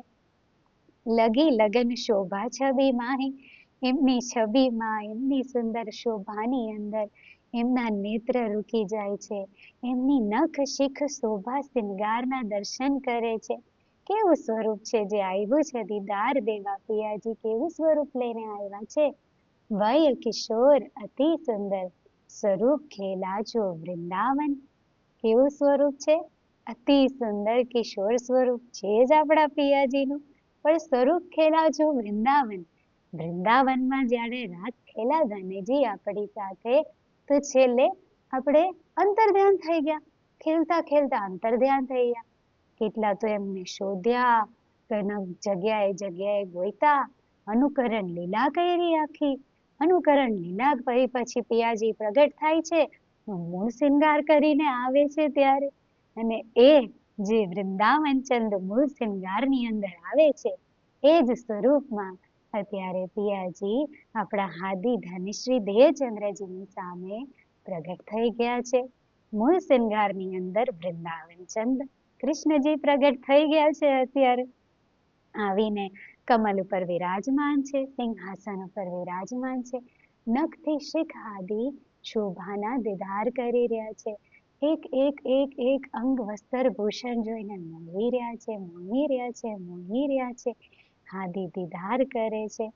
લગી લગન શોભા છબી માહી, એમની છબીમાં, એમની સુંદર શોભાની અંદર એમના નેત્ર રૂકી જાય છે. એમની નખ શિખ શોભા શૃંગારના દર્શન કરે છે. કેવું સ્વરૂપ છે જે આવ્યું છે દીદાર દેવા પિયાજી, કેવું સ્વરૂપ લઈને આવ્યા છે. વય કિશોર અતિ સુંદર, સ્વરૂપ ખેલાજો વૃંદાવન. કેવું સ્વરૂપ છે? અતિ સુંદર કિશોર સ્વરૂપ છે જ આપણા પિયાજીનું. પણ સ્વરૂપ ખેલાજો વૃંદાવન. વૃંદાવનમાં જ્યારે રાત ખેલા ધનેજી આપણી સાથે, તો છેલ્લે આપણે અંતર્ધ્યાન થઈ ગયા. ખેલતા ખેલતા અંતર્ધ્યાન થઈ ગયા. કેટલા તો એમને શોધ્યા, જગ્યાએ જગ્યાએ ગોઈતા, અનુકરણ લીલા કરી આખી. અનુકરણ લીલા કરી પછી પિયાજી પ્રગટ થાય છે, મૂળ શૃંગાર કરીને આવે છે ત્યારે. અને એ જે વૃંદાવન ચંદ મૂળ શૃંગારની અંદર આવે છે એ જ સ્વરૂપમાં અત્યારે પિયાજી આપણા હાદી ધનશ્રી દેવચંદ્રજીની સામે પ્રગટ થઈ ગયા છે. મૂળ શૃંગારની અંદર વૃંદાવન ચંદ કૃષ્ણજી પ્રગટ થઈ ગયા છે. અત્યારે આવીને કમલ ઉપર વિરાજમાન છે, સિંહાસન ઉપર વિરાજમાન છે. નખથી શિખ આદિ શોભાના દીદાર કરી રહ્યા છે. એક એક એક એક અંગ વસ્ત્ર ભૂષણ જોઈને મોહી રહ્યા છે, મોહી રહ્યા છે, મોહી રહ્યા છે. હાદી દીદાર કરે છે.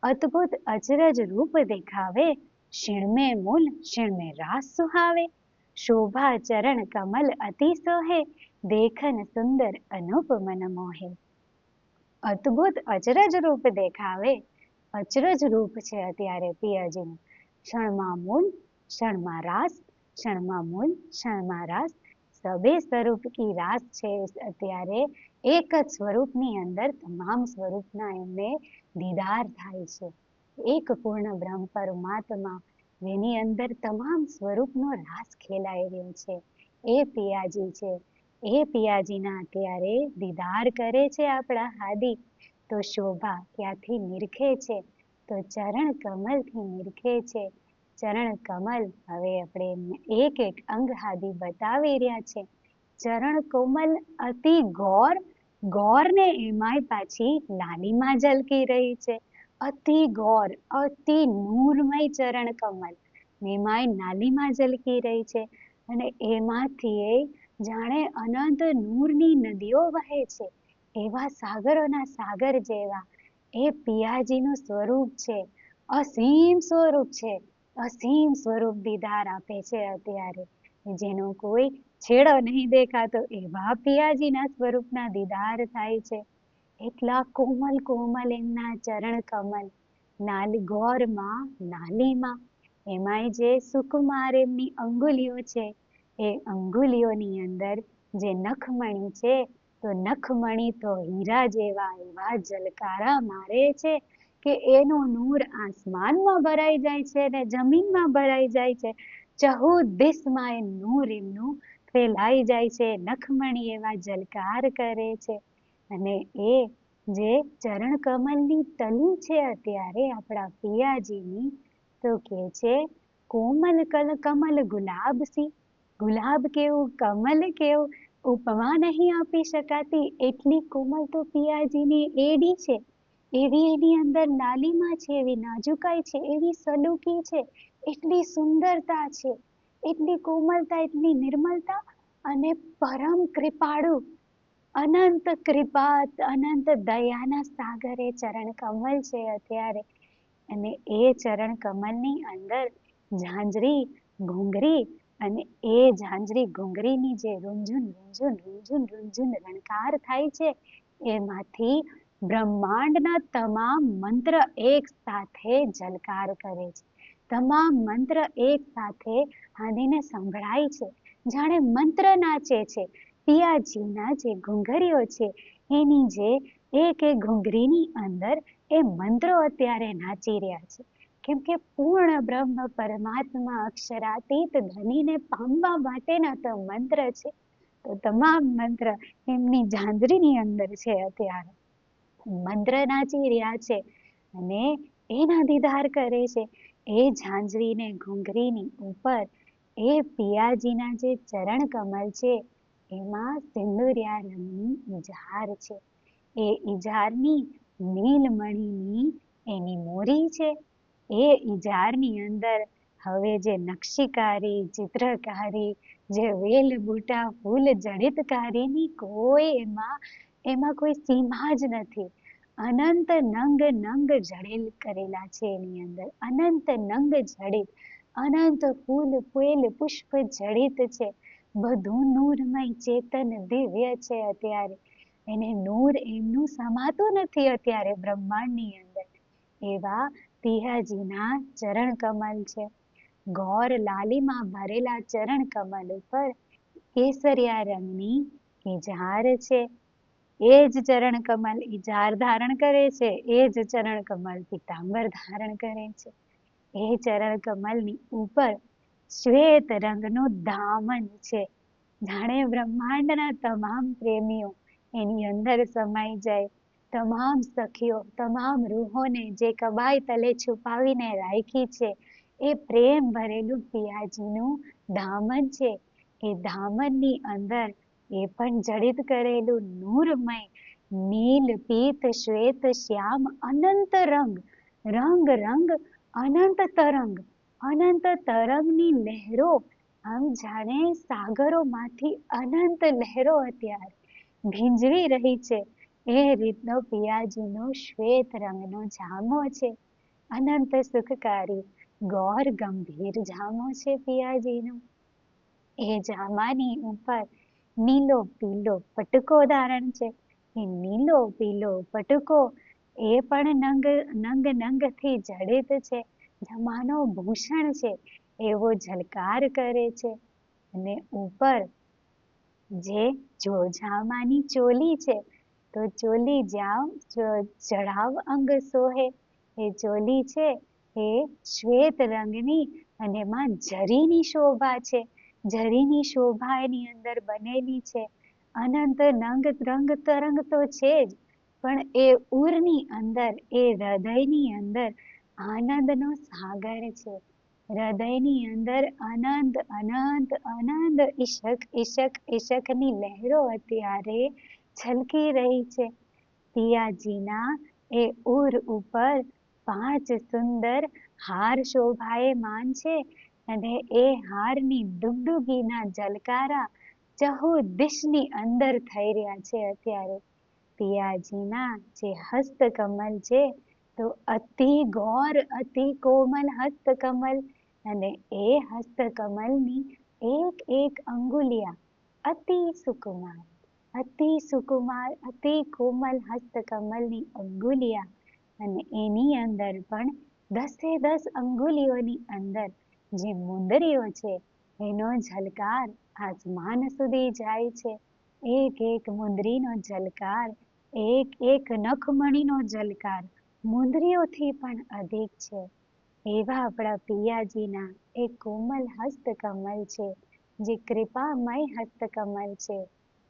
અદ્ભુત અચરજ રૂપ દેખાવે, શિણમે મૂલ શિણમે રાસ સુહાવે. શોભા ચરણ કમલ અતિ સોહે, દેખન સુંદર અનુપ મન મોહે. અદ્ભુત અચરજ રૂપ દેખાવે, અચરજ રૂપ છે અત્યારે પિયાજીનું. ક્ષણમાં મૂલ ક્ષણમાં રાસ, ક્ષણમાં મૂલ ક્ષણમાં રાસ. સબે સ્વરૂપ કી રાસ છે અત્યારે. એક જ સ્વરૂપની અંદર તમામ સ્વરૂપના એમને દીદાર થાય છે. એક પૂર્ણ બ્રહ્મ પરમાત્મા જેની અંદર તમામ સ્વરૂપનો રાસ ખેલાઈ રહ્યો છે એ પિયાજી છે. એ પિયાજીના અત્યારે દીદાર કરે છે આપણા હાદી. તો શોભા ક્યાંથી નિરખે છે? તો ચરણ કમલથી નિરખે છે. ચરણ કમલ હવે આપણે એક એક અંગ હાદી બતાવી રહ્યા છે. ચરણ કોમલ અતિ ગૌર, ગૌર ને એમાંય પાછી લાલીમાં ઝલકી રહી છે. અતિ ગૌર, અતિ નૂરમય ચરણ કમલ એમાંય નાલીમાં ઝલકી રહી છે. અને એમાંથી જાણે અનંત નૂરની નદીઓ વહે છે. એવા સાગરોના સાગર જેવા એ પિયાજીનું સ્વરૂપ છે. અસીમ સ્વરૂપ છે. અસીમ સ્વરૂપ દીદાર આપે છે અત્યારે. જેનો કોઈ છેડો નહીં દેખાતો એવા પિયાજીના સ્વરૂપના દીદાર થાય છે. એટલા કોમલ કોમલ એમના ચરણ કમલ, નાલી ગોરમાં નાલીમાં. એમાંય જે સુકુમાર એમની અંગુલીઓ છે એ અંગુલીઓની અંદર જે નખમણી છે, તો નખમણી તો હીરા જેવા એવા ઝલકારા મારે છે કે એનું નૂર આસમાનમાં ભરાઈ જાય છે ને જમીનમાં ભરાઈ જાય છે. ચહુદ દિશમાં એ નૂર એમનું ફેલાઈ જાય છે. નખમણી એવા ઝલકાર કરે છે. અને એ જે ચરણ કમલની તલી છે અત્યારે આપણા પિયાજીની, તો કે છે કોમલ કમલ ગુલાબ સી. ગુલાબ કેવું, કમલ કેવું, ઉપમા નહીં આપી શકાતી એટલી કોમલ તો પિયાજીની એડી છે. એવી એની અંદર નાલીમાં છે, એવી નાજુકાઈ છે, એવી સલુકી છે, એટલી સુંદરતા છે, એટલી કોમલતા, એટલી નિર્મલતા. અને પરમ કૃપાળુ, અનંત કૃપા, અનંત દયાના સાગરે ચરણ કમલ છે અત્યારે. અને એ ચરણ કમલની અંદર ઝાંઝરી ઘૂંઘરી, અને એ ઝાંઝરી ઘૂંઘરીની જે રૂંઝુન રૂંઝુન રૂંઝુન રૂંઝુન રણકાર થાય છે, એમાંથી બ્રહ્માંડના તમામ મંત્ર એક સાથે ઝલકાર કરે છે. તમામ મંત્ર એક સાથે હાદીને સંભળાય છે. જાણે મંત્ર નાચે છે. પિયાજીના જે ઘૂંઘરીઓ છે એની જે એક એક ઘૂંઘરીની અંદર એ મંત્રો અત્યારે નાચી રહ્યા છે. કેમ કે પૂર્ણ બ્રહ્મ પરમાત્મા અક્ષરાતીત ધ્વનિને પામવા માટેના તો મંત્ર છે. તો તમામ મંત્ર એમની ઝાંઝરીની અંદર છે અત્યારે. મંત્ર નાચી રહ્યા છે અને એના દીદાર કરે છે. એ ઝાંઝરીને ઘૂંઘરીની ઉપર એ પિયાજીના જે ચરણ કમલ છે એમાં સિંદુરિયા રંગની ઇજાર છે. એ ઇજારની નીલમણીની એની મોરી છે. એ ઇજારની અંદર હવે જે નકશીકારી, ચિત્રકારી, જે વેલ બુટા ફૂલ જડિતકારીની કોઈ એમાં કોઈ સીમા જ નથી. અનંત નંગ નંગ જડેલ કરેલા છે એની અંદર. અનંત નંગ જડિત, અનંત ફૂલ ફૂલ પુષ્પ જડિત છે. બધું નૂરમય ચેતન દિવ્ય છે અત્યારે. એને નૂર એમનું સમાતું નથી અત્યારે બ્રહ્માંડની અંદર. એવા પિયાજીના ચરણ કમલ છે. ગૌર લાલીમાં ભરેલા ચરણ કમલ ઉપર કેસરિયા રંગની ઇજાર છે. એ જ ચરણ કમલ એ જાર ધારણ કરે છે, એ જ ચરણ કમલ પીતાંબર ધારણ કરે છે. એ ચરણ કમલની ઉપર શ્વેત રંગનું દામન છે. જાણે બ્રહ્માંડના તમામ પ્રેમીઓ એની અંદર સમાઈ જાય. તમામ સખીઓ, તમામ રૂહોને જે કબાઈ તલે છુપાવીને રાખી છે, એ પ્રેમ ભરેલું પિયાજીનું દામન છે. એ દામનની અંદર એ પણ જડિત કરેલું નૂરમય નીલ પીત શ્વેત શ્યામ અનંત રંગ, રંગ રંગ અનંત તરંગ, અનંત તરંગની લહેરો આમ જાણે સાગરોમાંથી અનંત લહેરો અત્યારે ભીંજવી રહી છે. એ રીતનો પિયાજીનો શ્વેત રંગનો જામો છે. અનંત સુખકારી ગૌર ગંભીર જામો છે પિયાજીનો. એ જામાની ઉપર નીલો પીલો પટકો ધારણ છે. એ નીલો પીલો પટકો એ પણ નંગ નંગથી જડિત છે. જમાનો ભૂષણ છે એવો ઝલકાર કરે છે. અને ઉપર જે જામાની ચોલી છે, તો ચોલી જડાવ અંગ સોહે. એ ચોલી છે એ શ્વેત રંગની અને એમાં જરીની શોભા છે. જરીની શોભા એની અંદર બનેલી છે. અનંત નંગ રંગ તરંગ તો છે જ, પણ એ ઉરની અંદર, એ હૃદયની અંદર આનંદનો સાગર છે. હૃદયની અંદર અનંત અનંત અનંત ઈશક ઈશક ઈશકની લહેરો અત્યારે છલકી રહી છે. પિયાજીના એ ઉર ઉપર 5 સુંદર હાર શોભાયમાન છે. અને એ હારની ડુગડુગીના ઝલકારા ચહુદિશની અંદર થઈ રહ્યા છે. અત્યારે પિયાજીના જે હસ્તકમલ છે, તો અતિ ગૌર અતિ કોમલ હસ્તકમલ, અને એ હસ્તકમલની એક એક અંગુલિયા અતિ સુકુમાર, અતિ સુકુમાર અતિ કોમલ હસ્તકમલની અંગુલિયા. અને એની અંદર પણ 10 અંગુલીઓની અંદર જે મુંદરીઓ છે, એનો ઝલકાર આસમાન સુધી જાય છે. એક એક મુંદરીનો ઝલકાર, એક એક નખમણીનો ઝલકાર મુંદરીઓથી પણ અધિક છે. એવા આપણા પિયાજીના એ કોમલ હસ્તકમલ છે, જે કૃપામય હસ્તકમલ છે.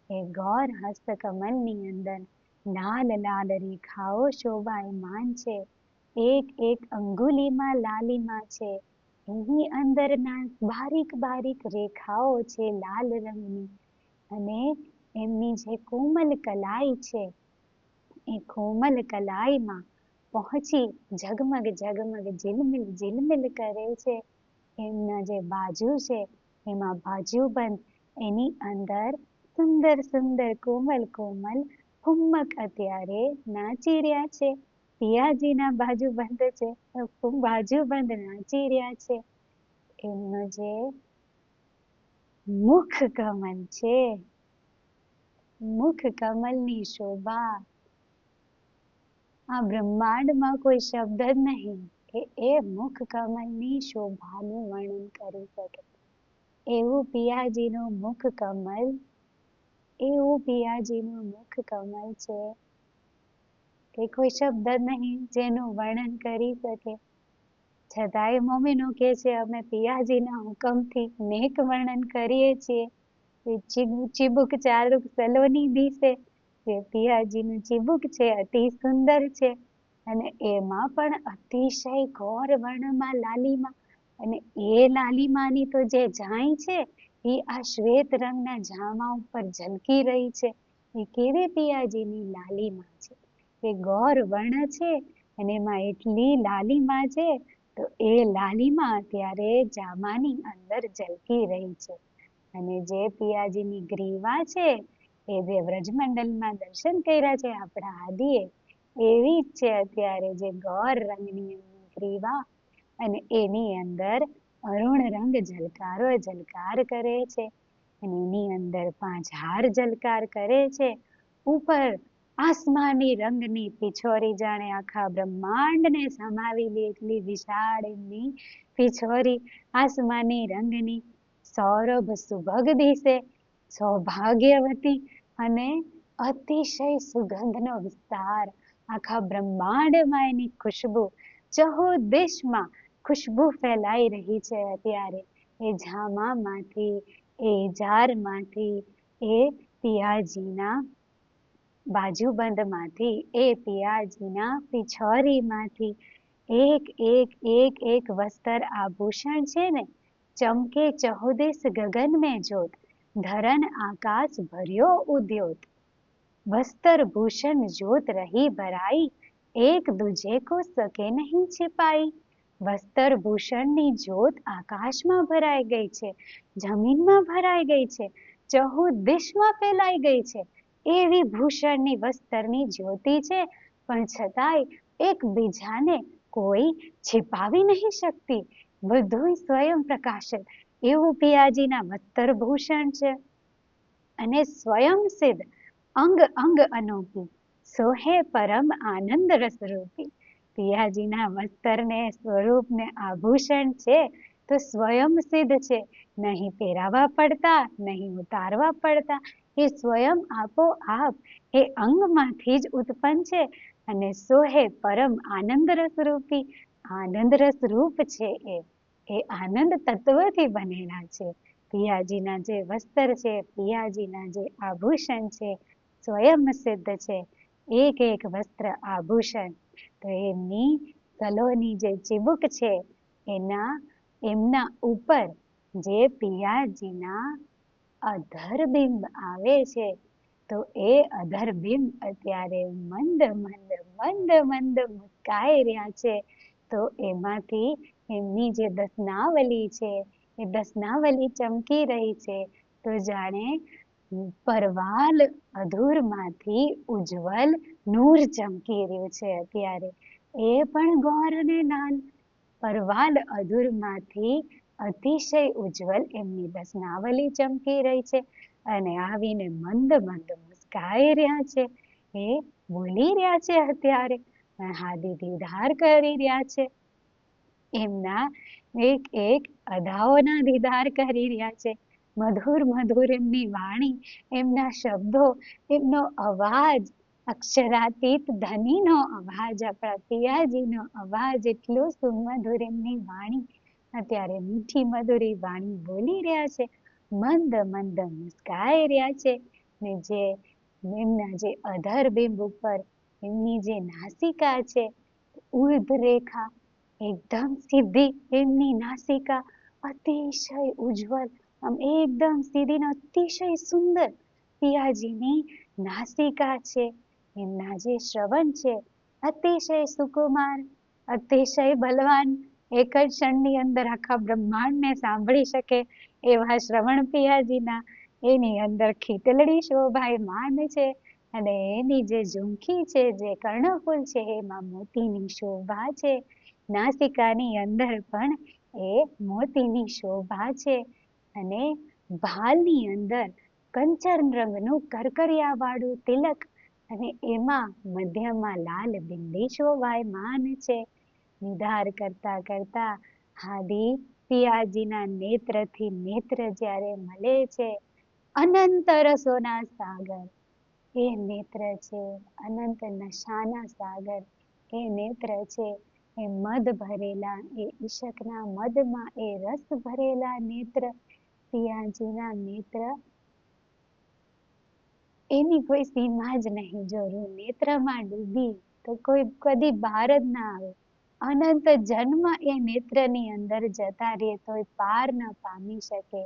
એ ગૌર હસ્તકમલની અંદર લાલ લાલ રેખાઓ શોભાયમાન છે. એક એક અંગુલીમાં લાલીમા છે. એની અંદરના બારીક બારીક રેખાઓ છે લાલ રંગની. અને એમની જે કોમલ કલાઈ છે, એ કોમલ કલાઈમાં પહોંચી ઝગમગ ઝગમગ ઝિલમિલ ઝિલમિલ કરે છે. એમના જે બાજુ છે, એમાં બાજુબંધ એની અંદર સુંદર સુંદર કોમલ કોમલ હુમ્મક અત્યારે નાચી રહ્યા છે. પિયાજીના બાજુબંધ છે, બાજુબંધ નાચી રહ્યા છે. એમનો જે મુખ કમલ છે, મુખ કમલની શોભા આ બ્રહ્માંડમાં કોઈ શબ્દ જ નહીં કે એ મુખ કમલની શોભાનું વર્ણન કરી શકે. એવું પિયાજીનું મુખ કમલ, એવું પિયાજીનું મુખ કમલ છે કે કોઈ શબ્દ નહીં જેનું વર્ણન કરી શકે. છતાંય મોમીનો કહે છે, અમે પિયાજીના હુકમથી નેક વર્ણન કરીએ છીએ. ચીબુક ચારુક સલોની દિશે, જે પિયાજીનું ચીબુક છે અતિ સુંદર છે. અને એમાં પણ અતિશય ગૌર વર્ણમાં લાલીમા. અને એ લાલીમાની તો જે ઝાંય છે, એ આ શ્વેત રંગના જામા ઉપર ઝલકી રહી છે. એ કેવી પિયાજીની લાલીમા છે, એ ગૌર વર્ણ છે અને એમાં એટલી લાલીમા છે. તો એ લાલીમા અત્યારે જામાની અંદર ઝલકી રહી છે. અને જે પિયાજીની ગ્રીવા છે, એ જે વ્રજમંડલમાં દર્શન કર્યા છે આપણા આદિએ, એવી જ છે અત્યારે જે ગૌર રંગની ગ્રીવા. અને એની અંદર અરુણ રંગ ઝલકારો ઝલકાર કરે છે. અને એની અંદર 5 હાર ઝલકાર કરે છે. ઉપર આસમાની રંગની પિછોરી, જાણે આખા બ્રહ્માંડને સમાવી લે એટલી વિશાળ એમની પિછોરી આસમાની રંગની. સૌરભ સુભગ દિશે, સૌભાગ્યવતી. અને અતિશય સુગંધનો વિસ્તાર, આખા બ્રહ્માંડમાં એની ખુશ્બુ, ચહુદિશમાં ખુશ્બુ ફેલાઈ રહી છે. અત્યારે એ ઝામામાંથી, એ જારમાંથી, એ પિયાજીના બાજુબંધમાંથી, એ પિયાજીના પિછોરીમાંથી એક એક એક એક વસ્ત્ર આભૂષણ છે ને, ચમકે ચહુદિશ ગગન में ज्योत, धरन आकाश भर्यो उद्योत, वस्त्र भूषण ज्योत रही भराई, एक दूजे को सके नहीं छिपाई. વસ્ત્ર ભૂષણની જ્યોત આકાશમાં ભરાઈ ગઈ છે, જમીનમાં ભરાઈ ગઈ છે, ચહુદિશમાં ફેલાઈ ગઈ છે. એવી ભૂષણની વસ્ત્રની જ્યોતિ છે, પણ છતાંય એકબીજાને કોઈ छिपाવી નહીં શકતી. બધું સ્વયં પ્રકાશિત એવું પિયાજીના વસ્ત્ર ભૂષણ છે. અને સ્વયં સિદ્ધ અંગ અંગ અનોખી, સોહે પરમ આનંદ રસરૂપી. પિયાજીના વસ્ત્રને સ્વરૂપને આભૂષણ છે તો સ્વયં સિદ્ધ છે, નહીં પહેરાવા પડતા, નહીં ઉતારવા પડતા. એ સ્વયં આપોઆપ એ અંગમાંથી જ ઉત્પન્ન છે. અને સોહે પરમ આનંદ રસરૂપી, આનંદ રસરૂપ છે. એ આનંદ તત્વથી બનેલા છે. પિયાજીના જે વસ્ત્ર છે, પિયાજીના જે આભૂષણ છે, સ્વયં સિદ્ધ છે. એક એક વસ્ત્ર આભૂષણ તો એમની ગલોની જે ચીબુક છે, એમના ઉપર જે પિયાજીના અધરબિંબ આવે છે, તો એ અધરબિંબ અત્યારે મંદ મંદ મંદ મંદ મુસ્કાઈ રહ્યા છે. તો એમાંથી એમની જે દસનાવલી છે, એ દસનાવલી ચમકી રહી છે. તો જાણે પરવાલ અધૂરમાંથી ઉજ્જવલ નૂર ચમકી રહ્યું છે. અત્યારે એ પણ ગૌર અને લાલ, પરવાલ અધૂરમાંથી અતિશય ઉજ્જવલ એમની દસનાવલી ચમકી રહી છે. અને આવીને મંદ મંદ મુસ્કાઈ રહ્યા છે. એ બોલી રહ્યા છે. અત્યારે હાદી દીદાર કરી રહ્યા છે. એમના એક એક અદાઓના દીદાર કરી રહ્યા છે. મધુર મધુર એમની વાણી, એમના શબ્દો, એમનો અવાજ, અક્ષરાતીત ધનીનો અવાજ, આપણા પિયાજીનો અવાજ, એટલો સુમધુર એમની વાણી. અત્યારે મીઠી મધુરી વાણી બોલી રહ્યા છે, મંદ મંદ મુસ્કાઈ રહ્યા છે. ને જે એમના જે અધરબિંબ ઉપર એમની જે નાસિકા છે, ઉર્ધ રેખા એકદમ સીધી, એમની નાસિકા અતિશય ઉજ્જવલ, આમ એકદમ સીધી ને અતિશય સુંદર પિયાજીની નાસિકા છે. એમના જે શ્રવણ છે અતિશય સુકુમાર, અતિશય બલવાન. એક જ ક્ષણની અંદર આખા બ્રહ્માંડને સાંભળી શકે એવા શ્રવણ પિયાજીના. એની અંદર ખીટલડી શોભાયમાન છે. અને એની જે ઝુમકી છે, જે કર્ણફૂલ છે, એમાં મોતીની શોભા છે. નાસિકાની અંદર પણ એ મોતીની શોભા છે. અને ભાલની અંદર કંચન રંગનું કરકરિયા વાળું તિલક, અને એમાં મધ્યમાં લાલ બિંદી શોભાયમાન છે. નિધાર કરતા કરતા હાદી પિયાજીના નેત્રથી નેત્ર જ્યારે મળે છે, અનંત રસોના સાગર એ નેત્ર છે. અનંત નશાના સાગર એ નેત્ર છે. એ મદ ભરેલા, એ ઈશકના મદમાં એ રસ ભરેલા નેત્ર, પિયાજીના નેત્ર, એની કોઈ સીમા જ નહીં. જો નેત્રમાં ડૂબી તો કોઈ કદી બહાર જ ના આવે. અનંત જન્મ એ નેત્રની અંદર જતા રહે તોય પાર ન પામી શકે.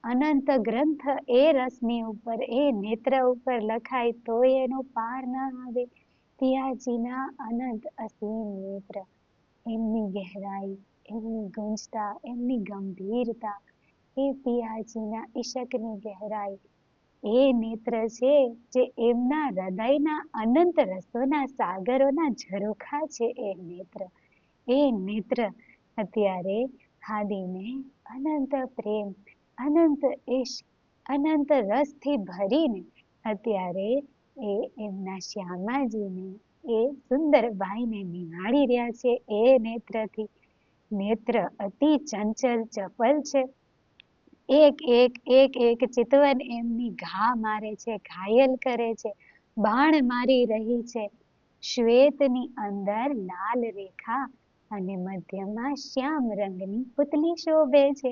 અનંત ગ્રંથ એ રસની ઉપર, એ નેત્ર ઉપર લખાય તોય એનો પાર ન આવે. પિયાજીના અનંત અસીમ નેત્ર, એમની ગહેરાઈ, એમની ગુંજતા, એમની ગંભીરતા, એ પિયાજીના ઈશકની ગહેરાઈ, એ નેત્ર છે જે એમના હૃદયના અનંત રસોના સાગરોના ઝરોખા છે. એ નેત્ર અત્યારે હાદીને અનંત પ્રેમ, અનંત ઇશ્ક, અનંત રસથી ભરીને અત્યારે એ એમના શ્યામાજીને, એ સુંદર બાઈને નિહાળી રહ્યા છે. એ નેત્રથી નેત્ર અતિ ચંચલ ચપલ છે. એક એક એક એક ચિતવન એમની ઘા મારે છે, ઘાયલ કરે છે. બાણ મારી રહી છે. શ્વેતની અંદર લાલ રેખા અને મધ્યમાં શ્યામ રંગની પુતલી શોભે છે.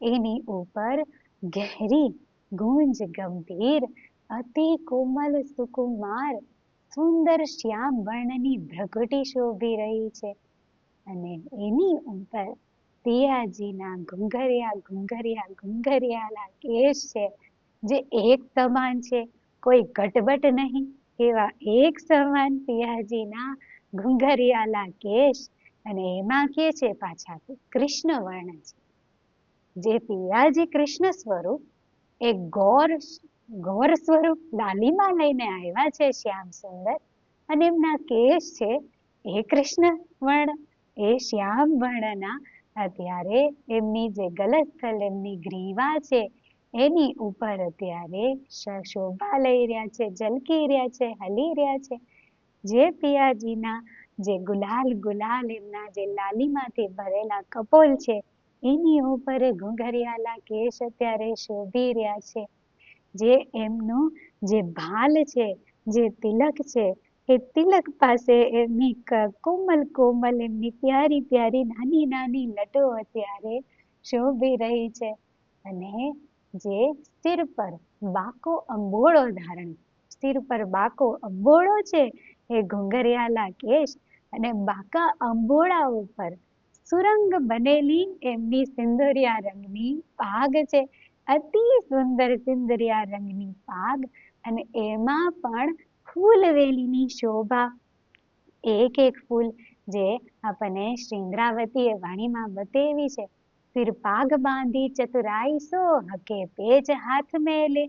એની ઉપર ગહેરી ગુંજ ગંભીર અતિ કોમલ સુકુમાર સુંદર શ્યામ વર્ણની ભ્રકુટી શોભી રહી છે. અને એની ઉપર પિયાજીના ઘુંઘરિયા કેશ છે, જે એક સમાન છે, કોઈ ઘટબટ નહીં એવા એક સમાન પિયાજીના ઘુંઘરિયાલા કેશ. અને એમાં કે છે પાછા કૃષ્ણ વર્ણ છે. જે પિયાજી કૃષ્ણ સ્વરૂપ એક ગોર સ્વરૂપ લાલીમાં લઈને આવ્યા છે શ્યામ સુંદર, અને એમના કેશ છે એ કૃષ્ણ વર્ણ, એ શ્યામ વર્ણના. અત્યારે એમની જે ગલસ્થલ એમની ગ્રીવા છે એની ઉપર અત્યારે શોભા લઈ રહ્યા છે, ઝલકી રહ્યા છે, હલી રહ્યા છે. જે પિયાજીના જે ગુલાલ એમના જે લાલીમાંથી ભરેલા કપોલ છે એની ઉપર ઘુંઘરિયાલા કેશ અત્યારે શોભી રહ્યા છે. જે એમનું જે ભાલ છે, જે તિલક છે, એ તિલક પાસે એમની કોમલ એમની પ્યારી નાની લટો અત્યારે શોભી રહી છે. અને જે સિર પર બાકો અંબોળો ધારણ, સિર પર બાકો અંબોળો છે એ ઘુંઘરિયાલા કેશ, અને બાકા અંબોળા ઉપર સુરંગ બનેલી એમની સિંદુરિયા રંગની પાગ છે, અતિ સુંદર સિંદુરિયા રંગની પાગ. અને એમાં પણ ફૂલવેલીની શોભા, એક ફૂલ જે આપણને શ્રીન્દ્રાવતીએ વાણીમાં બતાવી છે. સિર પાગ બાંધી ચતુરાઈ સો હકે પેજ હાથ મેલે.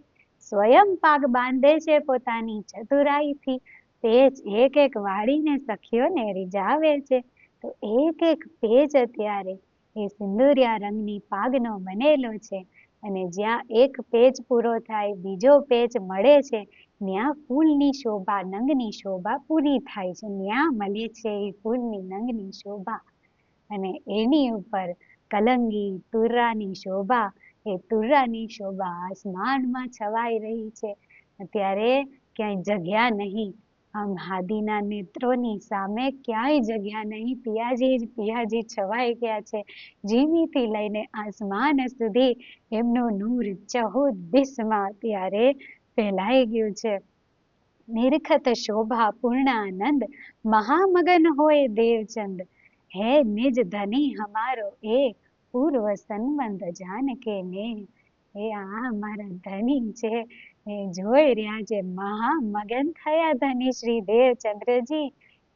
સ્વયં પાગ બાંધે છે પોતાની ચતુરાઈથી, પેજ એક વાળીને સખીઓને રીઝાવે છે. તો એક પેજ અત્યારે એ સિંદુરિયા રંગની પાગનો બનેલો છે. અને જ્યાં એક પેજ પૂરો થાય બીજો પેજ મળે છે, ત્યાં ફૂલની શોભા, નંગની શોભા પૂરી થાય છે, ત્યાં મળે છે એ ફૂલની નંગની શોભા. અને એની ઉપર કલંગી તુર્રાની શોભા, એ તુર્રાની શોભા આસમાનમાં છવાઈ રહી છે. અત્યારે ક્યાંય જગ્યા નહીં, આમ હાદીના નેત્રોની સામે ક્યાંય જગ્યા નહીં, પિયાજી છવાઈ ગયા છે. જીવીથી લઈને આસમાન સુધી એમનું નૂર 14 દિશમાં અત્યારે ફેલાઈ ગયું છે. નિરખત શોભા પૂર્ણાનંદ મહામગન હોય દેવચંદ. હે નિજ ધની હમારો એ પૂર્વ સંબંધ જાનકે મેં. એ આ મારા ધની છે એ જોઈ રહ્યા છે, મહામગન થયા ધની શ્રી દેવચંદ્રજી.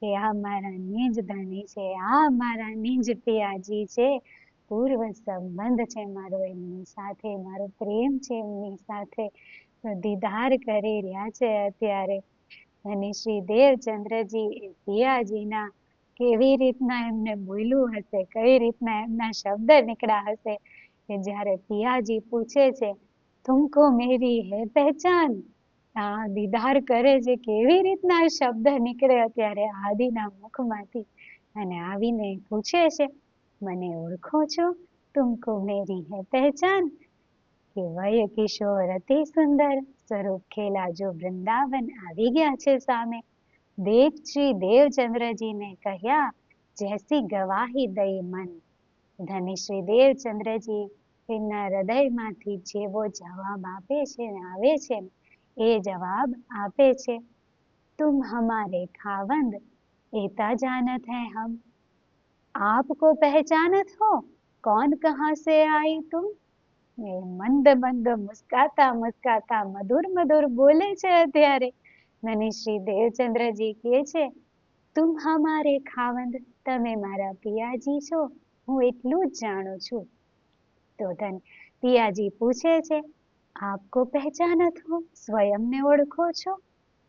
એ આ મારા નિજ ધની છે, આ મારા નિજ પિયાજી છે. પૂર્વ સંબંધ છે મારો એમની સાથે, મારો પ્રેમ છે એમની સાથે. દીદાર કરી રહ્યા છે અત્યારે. અને શ્રી દેવચંદ્રજી એ પિયાજીના કેવી રીતના એમને બોલ્યું હશે, કઈ રીતના એમના શબ્દ નીકળ્યા હશે, કે જ્યારે પિયાજી પૂછે છે તુમકો મેરી હે પહેચાન, દીદાર કરે છે કેવી રીતના શબ્દ નીકળે અત્યારે આદિના મુખમાંથી. અને આવીને પૂછે છે મને ઓળખો છો, તુમકો મેરી હે પહેચાન. કે વય કિશોર અતિ સુંદર સ્વરૂપ ખેલા જો વૃંદાવન આવી ગયા છે સામે. શ્રી દેવચંદ્રજીને કહ્યા જૈસી ગવાહી દઈ મન. ધની શ્રી દેવચંદ્રજી એમના હૃદયમાંથી જેવો જવાબ આપે છે આવે છે એ જવાબ આપે છે, તુમ હમારે ખાવંદ એતા જાનત હૈ હમ. आपको पहचानत हो कौन कहाँ से आई तुम. મંદ મુસ્કાતા મધુર બોલે છે અત્યારે. અને શ્રી દેવચંદ્રજી કહે છે તુમ હમારે ખાવંદ, તમે મારા પિયાજી છો, હું એટલું જ જાણું છું. તો પિયાજી પૂછે છે આપકો પહેચાનત હો, સ્વયંને ઓળખો છો,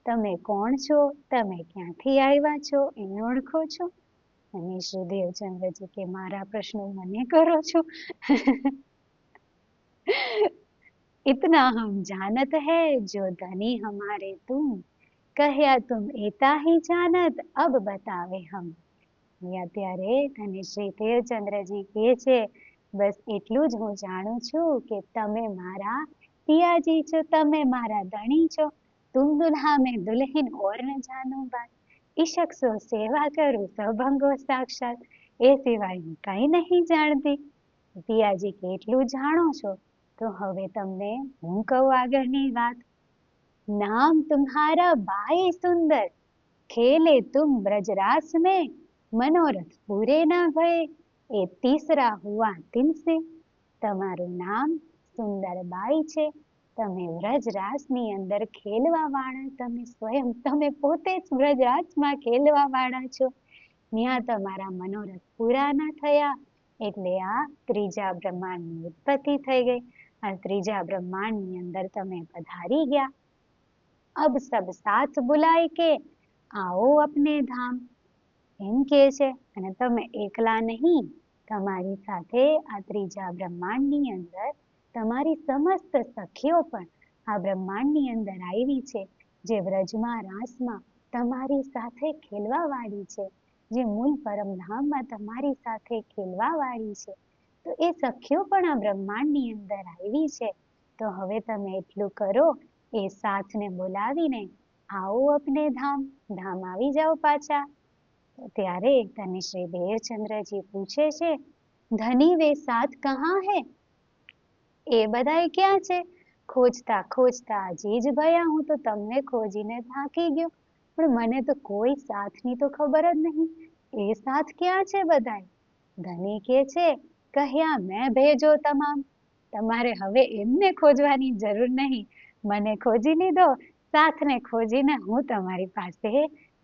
તમે કોણ છો, તમે ક્યાંથી આવ્યા છો એને ઓળખો છો. અને શ્રી દેવચંદ્રજી કે મારા પ્રશ્નો મને કરો છો. इतना हम जानत है जो धनी हमारे तुम, કહ્યા તુમ એતા હી જાનત અબ બતાવે હમ. અત્યારે ધની શ્રી દેવચંદ્રજી કહે છે બસ એટલું જ હું જાણું છું કે તમે મારા પિયાજી છો, તમે મારા ધણી છો. तुम दुल्हा में दुल्हन और न जानो बात, ઈશક સો સેવા કરું સભંગો સાક્ષાત, એ સિવાય હું કઈ નહીં જાણતી. પિયાજી કેટલું જાણો છો? તો હવે તમને હું કહું આગળની વાત. नाम तुम्हारा भाई सुंदर, खेले तुम ब्रजरास में, मनोरथ पूरे ना भय, એ તીસરા હુઆ તિનસે. તમારું નામ સુંદરબાઈ છે. તમે વ્રજરાસની અંદર ખેલવા વાળા, તમે પોતે જ વ્રજરાસમાં ખેલવા વાળા છો. ત્યાં તમારા મનોરથ પૂરા ના થયા એટલે આ ત્રીજા બ્રહ્માંડની ઉત્પત્તિ થઈ ગઈ. આ ત્રીજા બ્રહ્માંડની અંદર તમે પધારી ગયા. અબ સબ સાથ બુલાય કે આવો અપને ધામ, એમ કે છે. અને તમે એકલા નહીં, તમારી સાથે આ ત્રીજા બ્રહ્માંડની અંદર તમારી સમસ્ત સખીઓ પણ આ બ્રહ્માંડની અંદર આવી છે, જે વ્રજમાં રાસમાં તમારી સાથે ખેલવા વાળી છે, જે મૂળ પરમધામમાં તમારી સાથે ખેલવા વાળી છે. તો એ સખીઓ પણ આ બ્રહ્માંડની અંદર આવી છે. તો હવે તમે એટલું કરો, એ સાથને બોલાવીને આવો અપને ધામ, ધામ આવી જાઓ પાછા. ત્યારે તને શ્રી દેવચંદ્રજી પૂછે છે, ધની વે સાથ કહા હે? એ બધાય ક્યાં છે? ખોજતા ખોજતા હજી જ ભયા, હું તો તમને ખોજીને થાકી ગયો, પણ મને તો કોઈ સાથની તો ખબર જ નહીં. એ સાથ ક્યાં છે બધાય? ધની કે છે, કહ્યા મેં ભેજો તમામ. તમારે હવે એમને ખોજવાની જરૂર નહીં, મને ખોજી લીધો, સાથને ખોજીને હું તમારી પાસે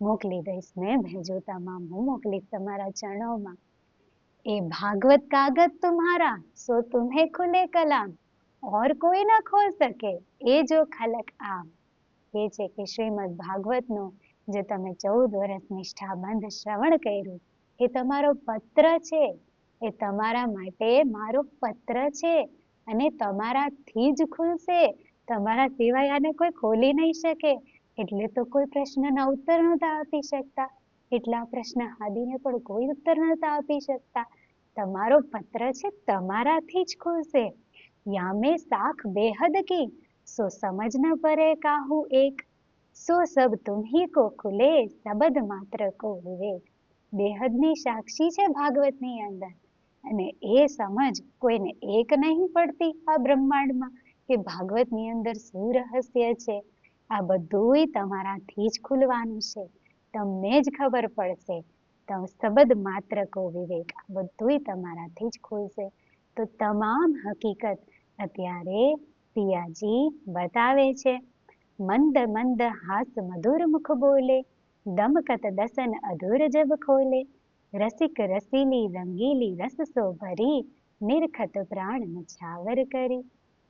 મોકલી દઈશ. મેં ભેજો તમામ, હું મોકલીશ તમારા ચરણોમાં. એ ભાગવત કાગજ તુમ્હારા, સો તુમ્હે ખુલે કલામ, ઓર કોઈ ના ખોલ શકે, એ જો ખલક આમ. એ છે કે શ્રીમદ ભાગવતનો જે તમે 14 વર્ષ નિષ્ઠાબંધ શ્રવણ કર્યું, એ તમારો પત્ર છે. એ તમારા માટે મારો પત્ર છે, અને તમારાથી જ ખુલશે. તમારા સિવાય આને કોઈ ખોલી નહીં શકે. એટલે તો કોઈ પ્રશ્નના ઉત્તર નહોતા આપી શકતા, એટલા પ્રશ્ન આદિને પણ કોઈ ઉત્તર નહોતા આપી શકતા. તમારો પત્ર છે, તમારાથી જ ખુલશે. યામે સાખ બેહદ કી, સો સમજ ન પરે કાહુ એક, સો સબ તુમ્હી કો ખુલે, શબ્દ માત્ર કો વિવેક. બેહદની સાક્ષી છે ભાગવતની અંદર, અને એ સમજ કોઈને એક નહીં પડતી આ બ્રહ્માંડમાં કે ભાગવતની અંદર શું રહસ્ય છે. આ બધુંય તમારાથી જ ખુલવાનું છે, તમને જ ખબર પડશે. શબ્દ માત્ર કો વિવેક, આ બધુંય તમારાથી જ ખુલશે. તો તમામ હકીકત અત્યારે પિયાજી બતાવે છે. મંદ મંદ હાસ મધુર મુખ બોલે, દમકત દસન અધુર જબ ખોલે, રસિક રસીલી રંગીલી રસ સો ભરી, નિરખત પ્રાણ નછાવર કરી.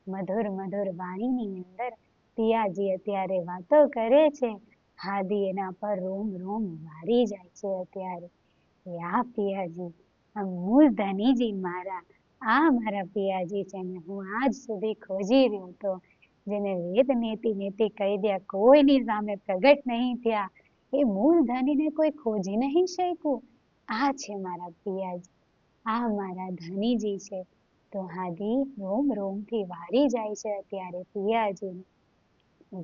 મધુર મધુર વાણીની અંદર પિયાજી અત્યારે વાતો કરે છે. હાદી એના પર રોમ રોમ વારી જાય છે અત્યારે. આ પિયાજી, આ મૂળ ધનીજી મારા, આ મારા પિયાજી છે ને હું આજ સુધી ખોજી રહ્યો હતો, જેને વેદ નેતિ નેતિ કહી દે, કોઈની સામે પ્રગટ નહીં થયા, એ મૂળ ધનીને કોઈ ખોજી નહીં શક્યું. આ છે મારા પિયાજી, આ મારા ધનીજી છે. તો હાદી રોમ રોમથી વારી જાય છે અત્યારે પિયાજી.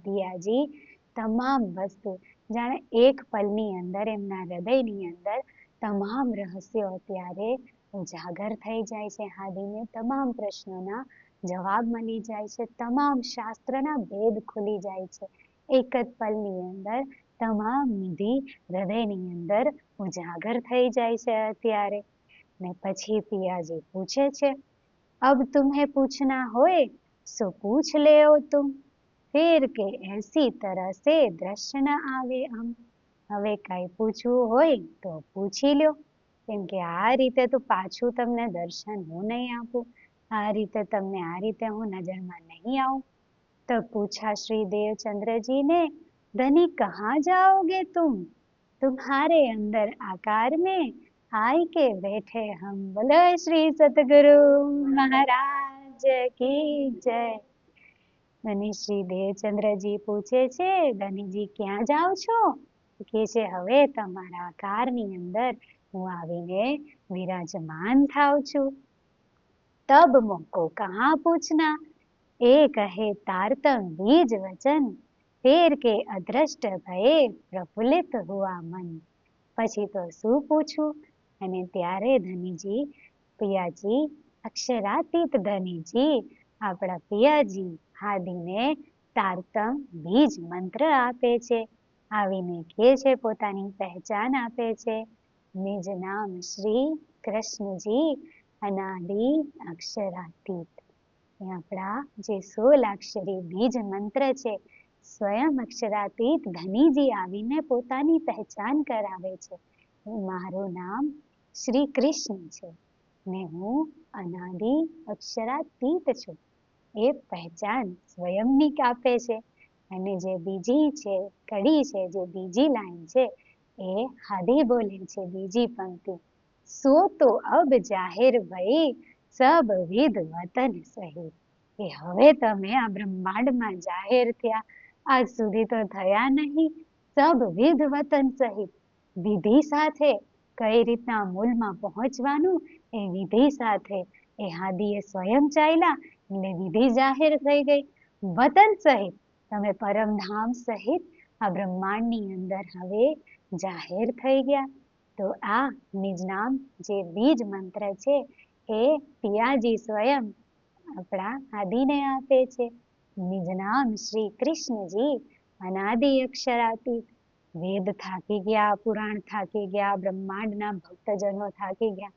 પિયાજી તમામ વસ્તુ જાણે એક પલની અંદર એમના હૃદયની અંદર તમામ રહસ્યો અત્યારે ઉજાગર થઈ જાય છે. હાદીને તમામ પ્રશ્નોના જવાબ મળી જાય છે, તમામ શાસ્ત્રના ભેદ ખુલી જાય છે. એક જ પલની અંદર તમામ નિધિ હૃદયની અંદર ઉજાગર થઈ જાય છે અત્યારે. ને પછી પિયાજી પૂછે છે, अब तुम्हें पूछना होए सो पूछ ले तुम, फिर के ऐसी तरह से दृश्य न आवे हम. હવે કઈ પૂછવું હોય તો પૂછી લ્યો, કેમ કે આ રીતે તો પાછું તમને દર્શન હું નહીં આપું, આ રીતે તમને આ રીતે હું નજરમાં નહીં આવું. તો પૂછા શ્રી દેવચंद्र ने, धनी कहाँ जाओगे तुम, तुम्हारे अंदर आकार में आय के बैठे हम. बोलो श्री सतगुरु महाराज की जय. અને શ્રી દેવચંદ્રજી પૂછે છે, ધનીજી ક્યાં જાઓ છો? કે છે હવે તમારા આકારની અંદર હું આવીને વિરાજમાન થાઉં છું. તબ મોકો કહા પૂછના, એ કહે તારતમ બીજ વચન, ફેર કે અદ્રષ્ટ ભયે પ્રફુલ્લિત હુઆ મન. પછી તો શું પૂછું. અને ત્યારે ધનીજી પિયાજી અક્ષરાતીત ધનીજી આપણા પિયાજી હાદીને તારતમ બીજ મંત્ર આપે છે. આવીને કહે છે, પોતાની પહેચાન આપે છે. નિજ નામ શ્રી કૃષ્ણજી અનાદિ અક્ષરાતીત. એ આપણા જે 16 બીજ મંત્ર છે, સ્વયં અક્ષરાતીત ધનીજી આવીને પોતાની પહેચાન કરાવે છે. મારું નામ શ્રી કૃષ્ણ છે ને હું અનાદિ અક્ષરાતીત છું. એ પહેચાન સ્વયંની આપે છે. અને જે બીજી છે કડી છે, જે બીજી લાઈન છે, એ હાદી બોલે છે બીજી પંક્તિ, સો તો અબ જાહેર ભઈ સબ વિધ વતન સહિત. કે હવે તમે આ બ્રહ્માંડમાં જાહેર થયા. આજ સુધી તો થયા નહીં. સબ વિધ વતન સહિત, વિધિ સાથે કઈ રીતના મૂળમાં પહોંચવાનું એ વિધિ સાથે એ હાદીએ સ્વયં ચાલ્યા એટલે વિધિ જાહેર થઈ ગઈ. વતન સહિત તમે પરમધામ સહિત આ બ્રહ્માંડની અંદર હવે જાહેર થઈ ગયા. તો આ નિજ નામ જે બીજ મંત્ર છે એ પિયાજી સ્વયં આપણા આદિને આપે છે. નિજ નામ શ્રી કૃષ્ણજી અનાદિ અક્ષરાતીત. વેદ થાકી ગયા, પુરાણ થાકી ગયા, બ્રહ્માંડના ભક્તજનો થાકી ગયા.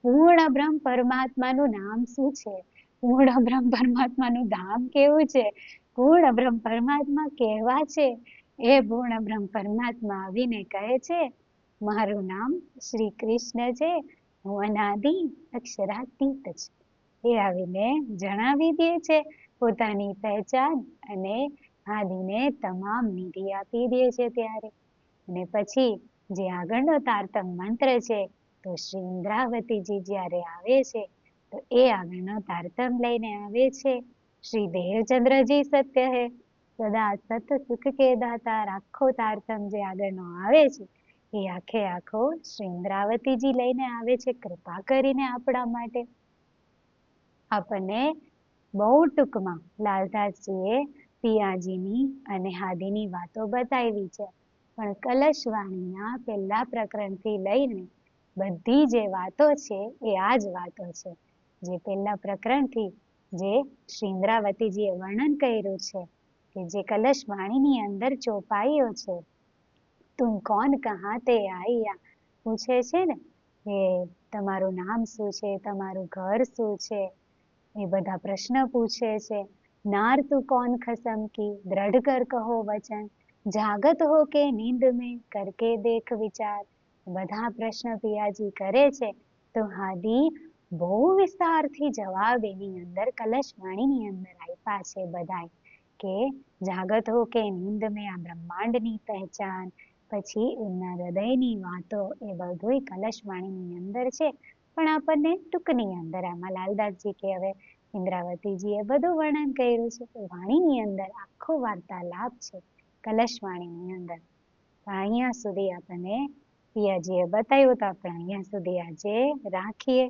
પૂર્ણ બ્રહ્મ પરમાત્માનું નામ શું છે? પૂર્ણ બ્રહ્મ પરમાત્માનું ધામ કેવું છે? પૂર્ણ બ્રહ્મ પરમાત્મા કેવા છે? એ પૂર્ણ બ્રહ્મ પરમાત્મા આવીને કહે છે, મારું નામ શ્રી કૃષ્ણ છે, હું અનાદિ અક્ષરાતીત છે. એ આવીને જણાવી દે છે પોતાની પહેચાન અને આદિને તમામ નિધિ આપી દે છે ત્યારે. અને પછી જે આગળનો તારતમ મંત્ર છે, તો શ્રી ઇન્દ્રાવતીજી જ્યારે આવે છે તો એ આગળનો તારતમ લઈને આવે છે, શ્રી દેવચંદ્રજી સત્ય હે સદા સત સુખ કે દાતા. આખો તારતમ જે આગળનો આવે છે એ આખે આખો શ્રી ઇન્દ્રાવતીજી લઈને આવે છે, કૃપા કરીને આપણા માટે. આપણને બહુ ટૂંકમાં લાલદાસજીએ પિયાજીની અને હાદીની વાતો બતાવી છે, પણ કલશવાણીના પહેલા પ્રકરણથી લઈને બધી જે વાતો છે એ આ જ વાતો છે. જે પહેલા પ્રકરણથી જે શ્રી ઇન્દ્રાવતીજીએ વર્ણન કર્યું છે કે જે કલશવાણીની અંદર ચોપાઈઓ છે, તું કોણ કહા તે આયા પૂછે છે ને, કે તમારું નામ શું છે, તમારું ઘર શું છે, એ બધા પ્રશ્ન પૂછે છે. નાર તું કોણ ખસમ કી દ્રઢ કર કહો વચન, જાગત હો કે નીંદ में करके देख विचार. બધા પ્રશ્ન પિયાજી કરે છે તો હાદી બહુ વિસ્તારથી જવાબ એની અંદર કલશવાણીની અંદર આપ્યા છે બધાય, કે જાગત હો કે નીંદ में આ બ્રહ્માંડની પહેચાન, પછી એમના હૃદયની વાતો, એ બધુંય કલશવાણીની અંદર છે. પણ આપણને ટૂંકની અંદર આમાં લાલદાસજી કે હવે ઇન્દ્રાવતીજીએ બધું વર્ણન કર્યું છે. વાણીની અંદર આખો વાર્તાલાપ છે કલશવાણીની અંદર. અહીંયા સુધી આપણને પિયાજીએ બતાવ્યું, તો આપણે અહીંયા સુધી આજે રાખીએ.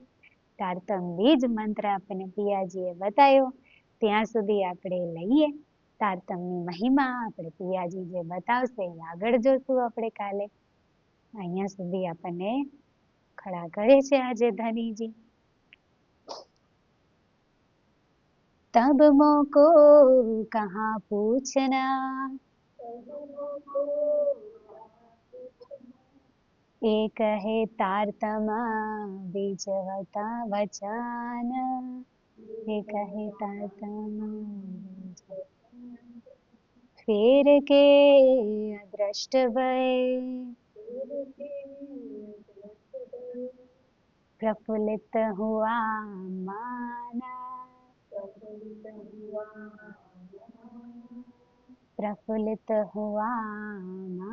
તારતમ બીજ મંત્ર આપણને પિયાજીએ બતાવ્યો, ત્યાં સુધી આપણે લઈએ. તારતમની મહિમા આપણે પિયાજી જે બતાવશે એ આગળ જોશું આપણે કાલે. અહીંયા સુધી આપણને ખડા કરે છે આજે ધનીજી. तब मोको कहाँ पूछना, એ કહે તારતમા બીજવતા વચન, એ કહે તારતમા ફેર કે અદ્રષ્ટ ભય प्रफुल्लित हुआ माना, प्रफुल्लित हुआ माना.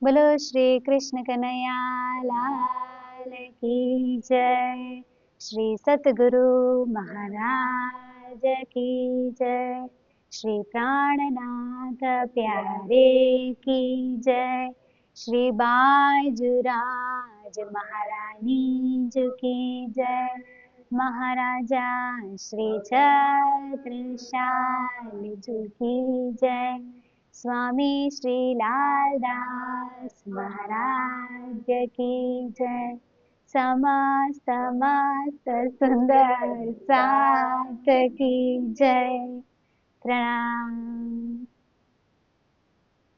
बोलो श्री कृष्ण कन्हैया लाल की जय. श्री सतगुरु महाराज की जय. श्री प्राणनाथ प्यारे की जय. श्री बाजूराज महारानी जी की जय. महाराजा श्री छत्रसाल जी की जय। स्वामी श्री लालदास महाराज की जय। समस्त मस्त सुंदर साथ की जय। प्रणाम।